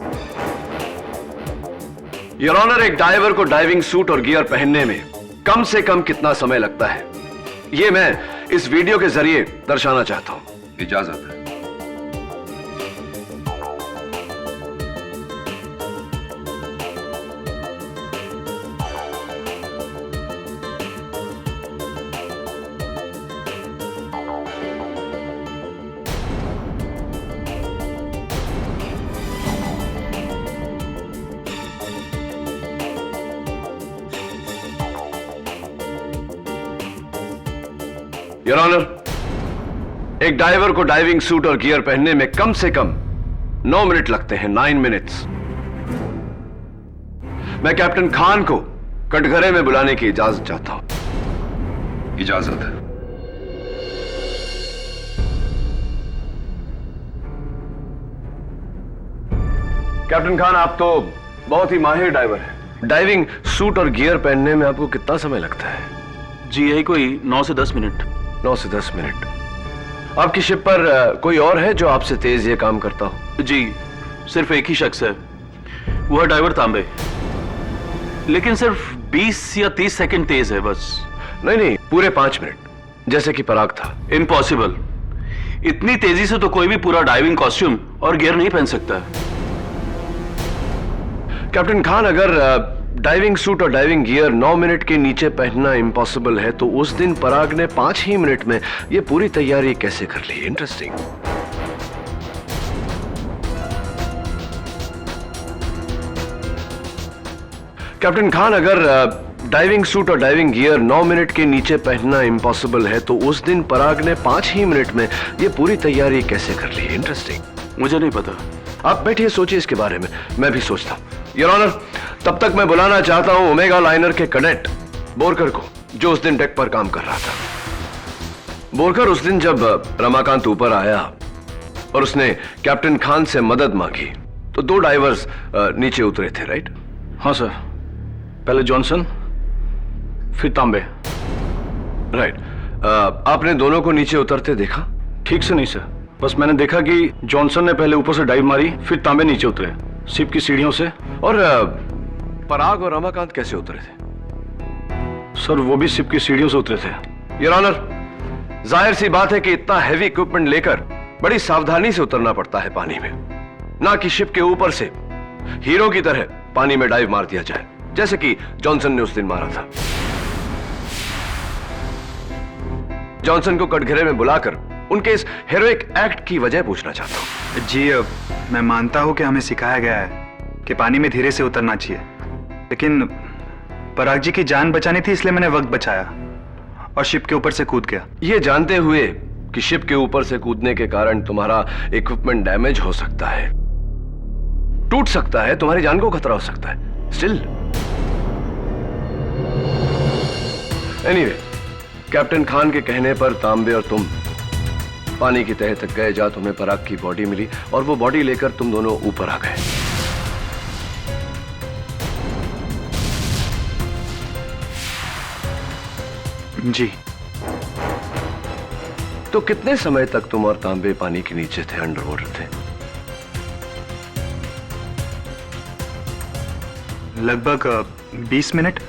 [SPEAKER 8] योर ऑनर, एक डाइवर को डाइविंग सूट और गियर पहनने में कम से कम कितना समय लगता है, यह मैं इस वीडियो के जरिए दर्शाना चाहता हूं।
[SPEAKER 12] इजाजत है।
[SPEAKER 8] योर ऑनर, एक डाइवर को डाइविंग सूट और गियर पहनने में कम से कम 9 मिनट लगते हैं। 9 मिनट्स। मैं कैप्टन खान को कटघरे में बुलाने की इजाजत चाहता हूं।
[SPEAKER 12] इजाजत है।
[SPEAKER 8] कैप्टन खान, आप तो बहुत ही माहिर डाइवर हैं। डाइविंग सूट और गियर पहनने में आपको कितना समय लगता है?
[SPEAKER 13] जी यही कोई 9 से 10 मिनट।
[SPEAKER 8] 9 से 10 मिनट। आपकी शिप पर कोई और है जो आपसे तेज ये काम करता हो?
[SPEAKER 13] जी सिर्फ एक ही शख्स है, वो है ड्राइवर तांबे, लेकिन सिर्फ 20 या 30 सेकंड तेज है बस।
[SPEAKER 8] नहीं, पूरे 5 मिनट, जैसे कि पराग था।
[SPEAKER 13] इम्पॉसिबल। इतनी तेजी से तो कोई भी पूरा डाइविंग कॉस्ट्यूम और गियर नहीं पहन सकता।
[SPEAKER 8] कैप्टन खान, अगर डाइविंग सूट और डाइविंग गियर 9 मिनट के नीचे पहनना इम्पॉसिबल है, तो उस दिन पराग ने 5 ही मिनट में ये पूरी तैयारी कैसे कर ली? इंटरेस्टिंग। कैप्टन खान, अगर डाइविंग सूट और डाइविंग गियर 9 मिनट के नीचे पहनना इम्पॉसिबल है, तो उस दिन पराग ने 5 ही मिनट में ये पूरी तैयारी कैसे कर ली? इंटरेस्टिंग।
[SPEAKER 13] मुझे नहीं पता।
[SPEAKER 8] आप बैठिए, सोचिए इसके बारे में, मैं भी सोचता हूं। योर ऑनर, तब तक मैं बुलाना चाहता हूं ओमेगा लाइनर के कैडेट बोरकर को, जो उस दिन डेक पर काम कर रहा था। बोरकर, उस दिन जब रमाकांत ऊपर आया और उसने कैप्टन खान से मदद मांगी, तो 2 डाइवर्स नीचे उतरे थे, राइट?
[SPEAKER 13] हाँ सर, पहले जॉनसन फिर तांबे।
[SPEAKER 8] राइट। आपने दोनों को नीचे उतरते देखा?
[SPEAKER 13] ठीक से नहीं सर, बस मैंने देखा कि जॉनसन ने पहले ऊपर से डाइव मारी, फिर तांबे नीचे उतरे शिप की सीढ़ियों से।
[SPEAKER 8] और पराग और रमाकांत कैसे उतरे थे?
[SPEAKER 13] सर वो भी शिप की सीढ़ियों से उतरे थे।
[SPEAKER 8] योर ऑनर, जाहिर सी बात है कि इतना हैवी इक्विपमेंट लेकर बड़ी सावधानी से उतरना पड़ता है पानी में, ना कि शिप के ऊपर से हीरो की तरह पानी में डाइव मार दिया जाए, जैसे कि जॉनसन ने उस दिन मारा था। जॉनसन को कटघरे में बुलाकर उनके इस हेरोइक एक्ट की वजह पूछना चाहता हूं।
[SPEAKER 20] जी, मैं मानता हूं कि हमें सिखाया गया है कि पानी में धीरे से उतरना चाहिए, लेकिन पराग जी की जान बचानी थी, इसलिए मैंने वक्त बचाया और शिप के ऊपर से कूद गया।
[SPEAKER 8] ये जानते हुए कि शिप के ऊपर से कूदने के कारण तुम्हारा इक्विपमेंट डैमेज हो सकता है, टूट सकता है, तुम्हारी जान को खतरा हो सकता है। स्टिल एनीवे, कैप्टन खान के कहने पर तांबे और तुम पानी की तह तक गए, जहां तुम्हें पराग की बॉडी मिली, और वो बॉडी लेकर तुम दोनों ऊपर आ गए।
[SPEAKER 20] जी।
[SPEAKER 8] तो कितने समय तक तुम और तांबे पानी के नीचे थे, अंडर वाटर थे?
[SPEAKER 20] लगभग 20 मिनट।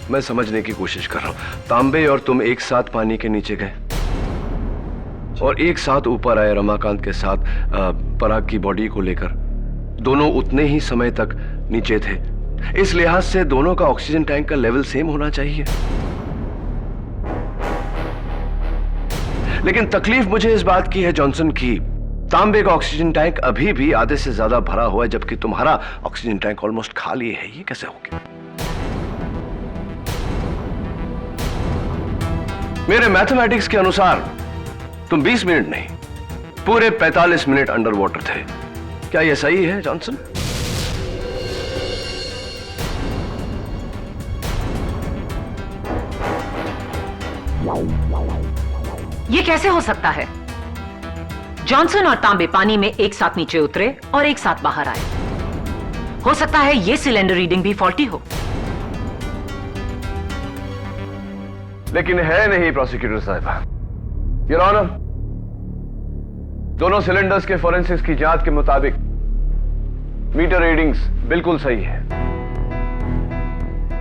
[SPEAKER 8] मैं समझने की कोशिश कर रहा हूं। तांबे और तुम एक साथ पानी के नीचे गए? और एक साथ ऊपर आए रमाकांत के साथ पराग की बॉडी को लेकर। दोनों उतने ही समय तक नीचे थे, इस लिहाज से दोनों का ऑक्सीजन टैंक का लेवल सेम होना चाहिए। लेकिन तकलीफ मुझे इस बात की है जॉनसन की, तांबे का ऑक्सीजन टैंक अभी भी आधे से ज्यादा भरा हुआ है, जबकि तुम्हारा ऑक्सीजन टैंक ऑलमोस्ट खाली है। ये कैसे हो गया? मेरे मैथमेटिक्स के अनुसार तुम 20 मिनट नहीं, पूरे 45 मिनट अंडर वाटर थे। क्या यह सही है जॉनसन?
[SPEAKER 17] ये कैसे हो सकता है? जॉनसन और तांबे पानी में एक साथ नीचे उतरे और एक साथ बाहर आए। हो सकता है ये सिलेंडर रीडिंग भी फॉल्टी हो।
[SPEAKER 8] लेकिन है नहीं प्रोसिक्यूटर साहिबा। योर ऑनर, दोनों सिलेंडर्स के फोरेंसिक्स की जांच के मुताबिक मीटर रीडिंग्स बिल्कुल सही है।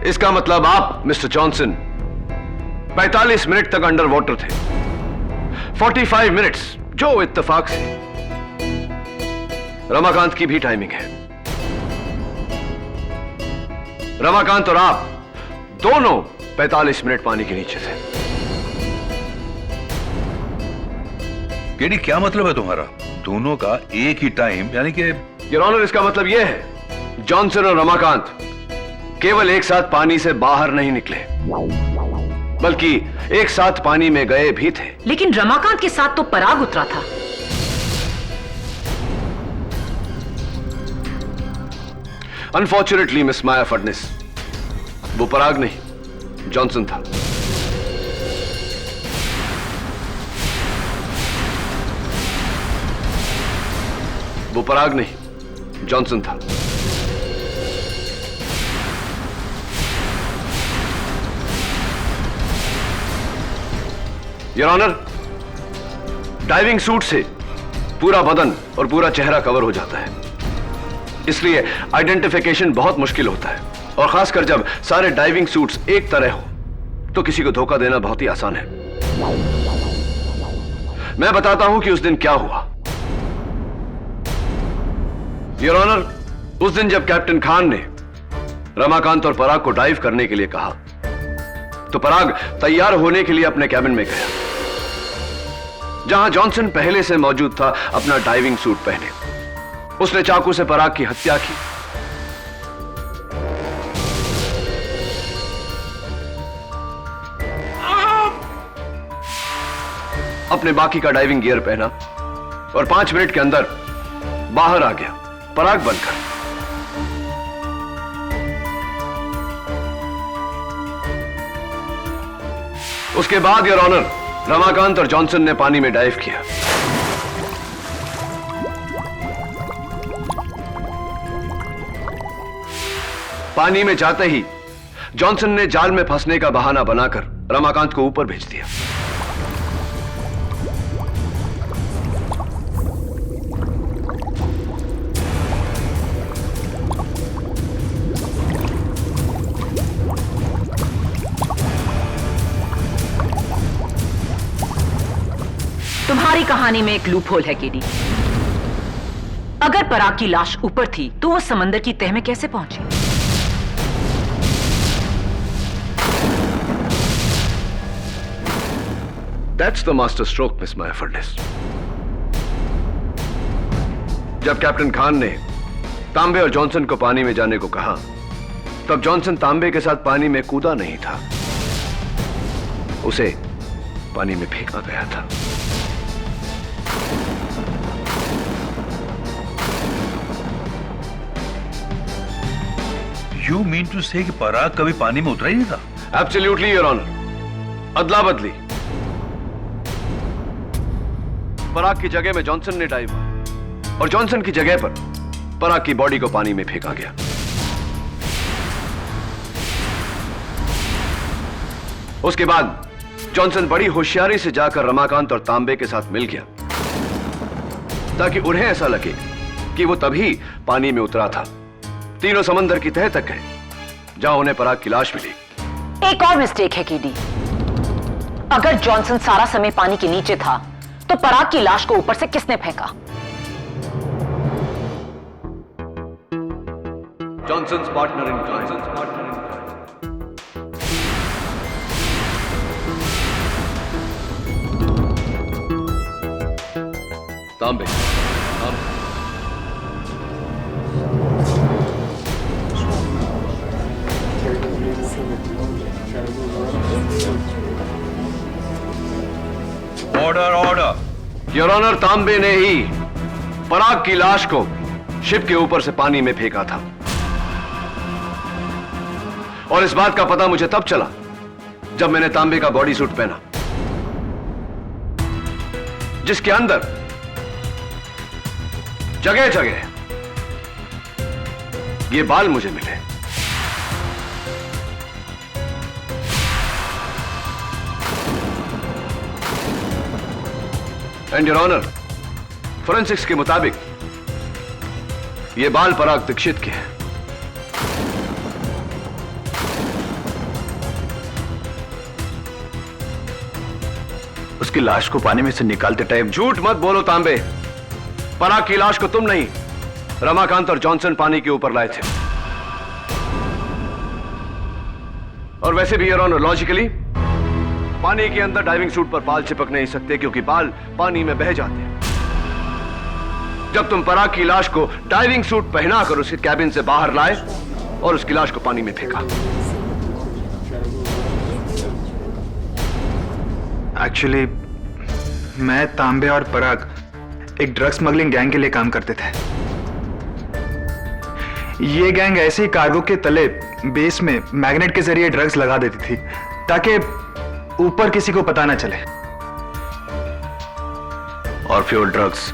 [SPEAKER 8] इसका मतलब आप मिस्टर जॉनसन 45 मिनट तक अंडर वाटर थे। 45 मिनट्स जो इत्तेफाक से रमाकांत की भी टाइमिंग है। रमाकांत और आप दोनों 45 मिनट पानी के नीचे थे।
[SPEAKER 12] केडी, क्या मतलब है तुम्हारा? दोनों का एक ही टाइम, यानी कि?
[SPEAKER 8] योर ऑनर, इसका मतलब यह है जॉनसन और रमाकांत केवल एक साथ पानी से बाहर नहीं निकले, बल्कि एक साथ पानी में गए भी थे।
[SPEAKER 17] लेकिन रमाकांत के साथ तो पराग उतरा था।
[SPEAKER 8] अनफॉर्चुनेटली मिस माया फडनिस, वो पराग नहीं जॉनसन था। वो पराग नहीं जॉनसन था। योर ऑनर, डाइविंग सूट से पूरा बदन और पूरा चेहरा कवर हो जाता है, इसलिए आइडेंटिफिकेशन बहुत मुश्किल होता है। और खासकर जब सारे डाइविंग सूट्स एक तरह हो तो किसी को धोखा देना बहुत ही आसान है। मैं बताता हूं कि उस दिन क्या हुआ। योर ऑनर, उस दिन जब कैप्टन खान ने रमाकांत और पराग को डाइव करने के लिए कहा तो पराग तैयार होने के लिए अपने कैबिन में गया, जहां जॉनसन पहले से मौजूद था अपना डाइविंग सूट पहने। उसने चाकू से पराग की हत्या की। अपने बाकी का डाइविंग गियर पहना और 5 मिनट के अंदर बाहर आ गया पराग बनकर। उसके बाद योर ऑनर, रमाकांत और जॉनसन ने पानी में डाइव किया। पानी में जाते ही जॉनसन ने जाल में फंसने का बहाना बनाकर रमाकांत को ऊपर भेज दिया।
[SPEAKER 17] तुम्हारी कहानी में एक लूप होल है केडी। अगर पराग की लाश ऊपर थी तो वो समंदर की तह में कैसे पहुंची?
[SPEAKER 8] That's the master stroke, Miss Maya Furness. जब कैप्टन खान ने तांबे और जॉनसन को पानी में जाने को कहा, तब जॉनसन तांबे के साथ पानी में कूदा नहीं था, उसे पानी में फेंका गया था।
[SPEAKER 12] You mean to say कि पराग कभी पानी में उतरा ही नहीं था?
[SPEAKER 8] Absolutely, Your Honor. अदला बदली। पराग की जगह में जॉनसन ने डाइव किया और जॉनसन की जगह पर पराग की बॉडी को पानी में फेंका गया। उसके बाद जॉनसन बड़ी होशियारी से जाकर रमाकांत और तांबे के साथ मिल गया, ताकि उन्हें ऐसा लगे कि वो तभी पानी में उतरा था। तीनों समंदर की तह तक गए, जहां उन्हें पराग की लाश मिली।
[SPEAKER 17] एक और मिस्टेक है केडी। अगर जॉनसन सारा समय पानी के नीचे था तो पराग की लाश को ऊपर से किसने फेंका?
[SPEAKER 8] Johnson's partner in crime. Tambe.
[SPEAKER 12] Order order.
[SPEAKER 8] Your honour, Tambe ने ही पराग की लाश को शिप के ऊपर से पानी में फेंका था, और इस बात का पता मुझे तब चला जब मैंने तांबे का बॉडी सूट पहना, जिसके अंदर जगह जगह ये बाल मुझे मिले। एंड योर ऑनर, फोरेंसिक्स के मुताबिक ये बाल पराग दीक्षित के हैं।
[SPEAKER 18] उसकी लाश को पानी में से निकालते टाइम
[SPEAKER 8] झूठ मत बोलो तांबे, पराग की लाश को तुम नहीं, रमाकांत और जॉनसन पानी के ऊपर लाए थे। और वैसे भी योर ऑनर, लॉजिकली पानी के अंदर डाइविंग सूट पर बाल चिपक नहीं सकते, क्योंकि बाल पानी में बह जाते हैं। जब तुम पराग की लाश को डाइविंग सूट पहनाकर उसके कैबिन से बाहर लाए और उसकी लाश को पानी में फेंका।
[SPEAKER 20] एक्चुअली मैं, तांबे और पराग एक ड्रग स्मगलिंग गैंग के लिए काम करते थे। ये गैंग ऐसे ही कार्गो के तले बेस में मैग्नेट के जरिए ड्रग्स लगा देती थी ताकि ऊपर किसी को पता ना चले।
[SPEAKER 18] और फिर वो ड्रग्स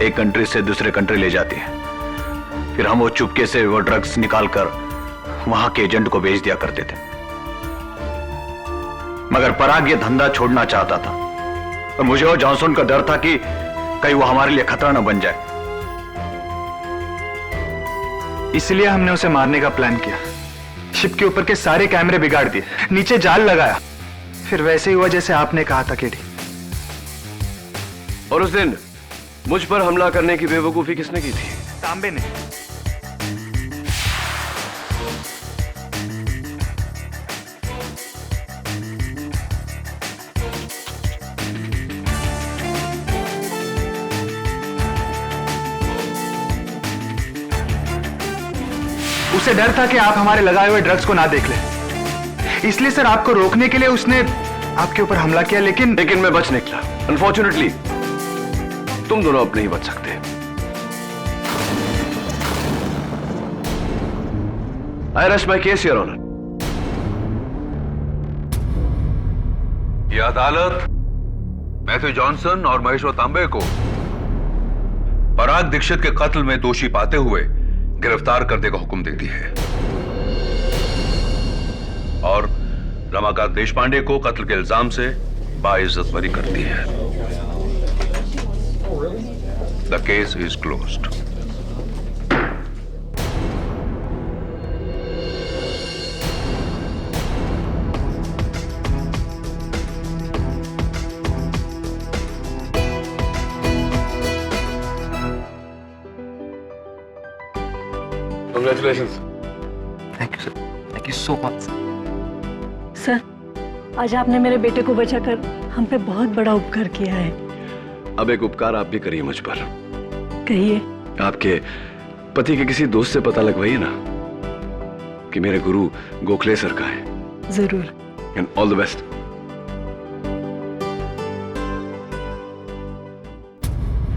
[SPEAKER 18] एक कंट्री से दूसरे कंट्री ले जाती है, फिर हम वो चुपके से वो ड्रग्स निकालकर वहां के एजेंट को बेच दिया करते थे। मगर पराग ये धंधा छोड़ना चाहता था, और मुझे और जॉनसन का डर था कि कहीं वो हमारे लिए खतरा न बन जाए।
[SPEAKER 20] इसलिए हमने उसे मारने का प्लान किया। शिप के ऊपर के सारे कैमरे बिगाड़ दिए, नीचे जाल लगाया, फिर वैसे ही हुआ जैसे आपने कहा था केडी।
[SPEAKER 8] और उस दिन मुझ पर हमला करने की बेवकूफी किसने की थी?
[SPEAKER 20] तांबे ने। उसे डर था कि आप हमारे लगाए हुए ड्रग्स को ना देख ले, इसलिए सर आपको रोकने के लिए उसने आपके ऊपर हमला किया। लेकिन
[SPEAKER 8] मैं बच निकला। अनफॉर्चुनेटली तुम दोनों अब नहीं बच सकते। I rest my case your honour.
[SPEAKER 12] ये अदालत मैथ्यू जॉनसन और महेश्वर तांबे को पराग दीक्षित के कत्ल में दोषी पाते हुए गिरफ्तार करने का हुक्म देती है, और रमाकांत देशपांडे को कत्ल के इल्जाम से बाइज्जत बरी करती है। The case is closed.
[SPEAKER 8] Congratulations.
[SPEAKER 16] Thank you sir, thank you so much.
[SPEAKER 15] Sir, आज आपने मेरे बेटे को बचाकर हम पे बहुत बड़ा उपकार किया है।
[SPEAKER 8] अब एक उपकार आप भी करिए मुझ पर।
[SPEAKER 15] कहिए।
[SPEAKER 8] आपके पति के किसी दोस्त से पता लगवाइए ना कि मेरे गुरु गोखले सर का है।
[SPEAKER 15] जरूर।
[SPEAKER 8] And all the best.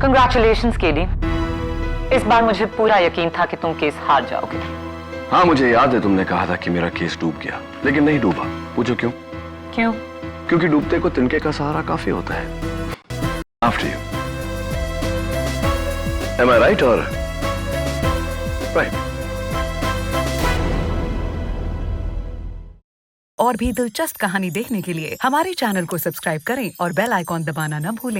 [SPEAKER 17] Congratulations KD. इस बार मुझे पूरा यकीन था कि तुम केस हार जाओगे।
[SPEAKER 8] हाँ, मुझे याद है तुमने कहा था कि मेरा केस डूब गया, लेकिन नहीं डूबा। पूछो क्यों?
[SPEAKER 17] क्यों?
[SPEAKER 8] क्योंकि डूबते को तिनके का सहारा काफी होता है। After you. Am I right or right?
[SPEAKER 21] और भी दिलचस्प कहानी देखने के लिए हमारे चैनल को सब्सक्राइब करें और बेल आइकॉन दबाना न भूलें।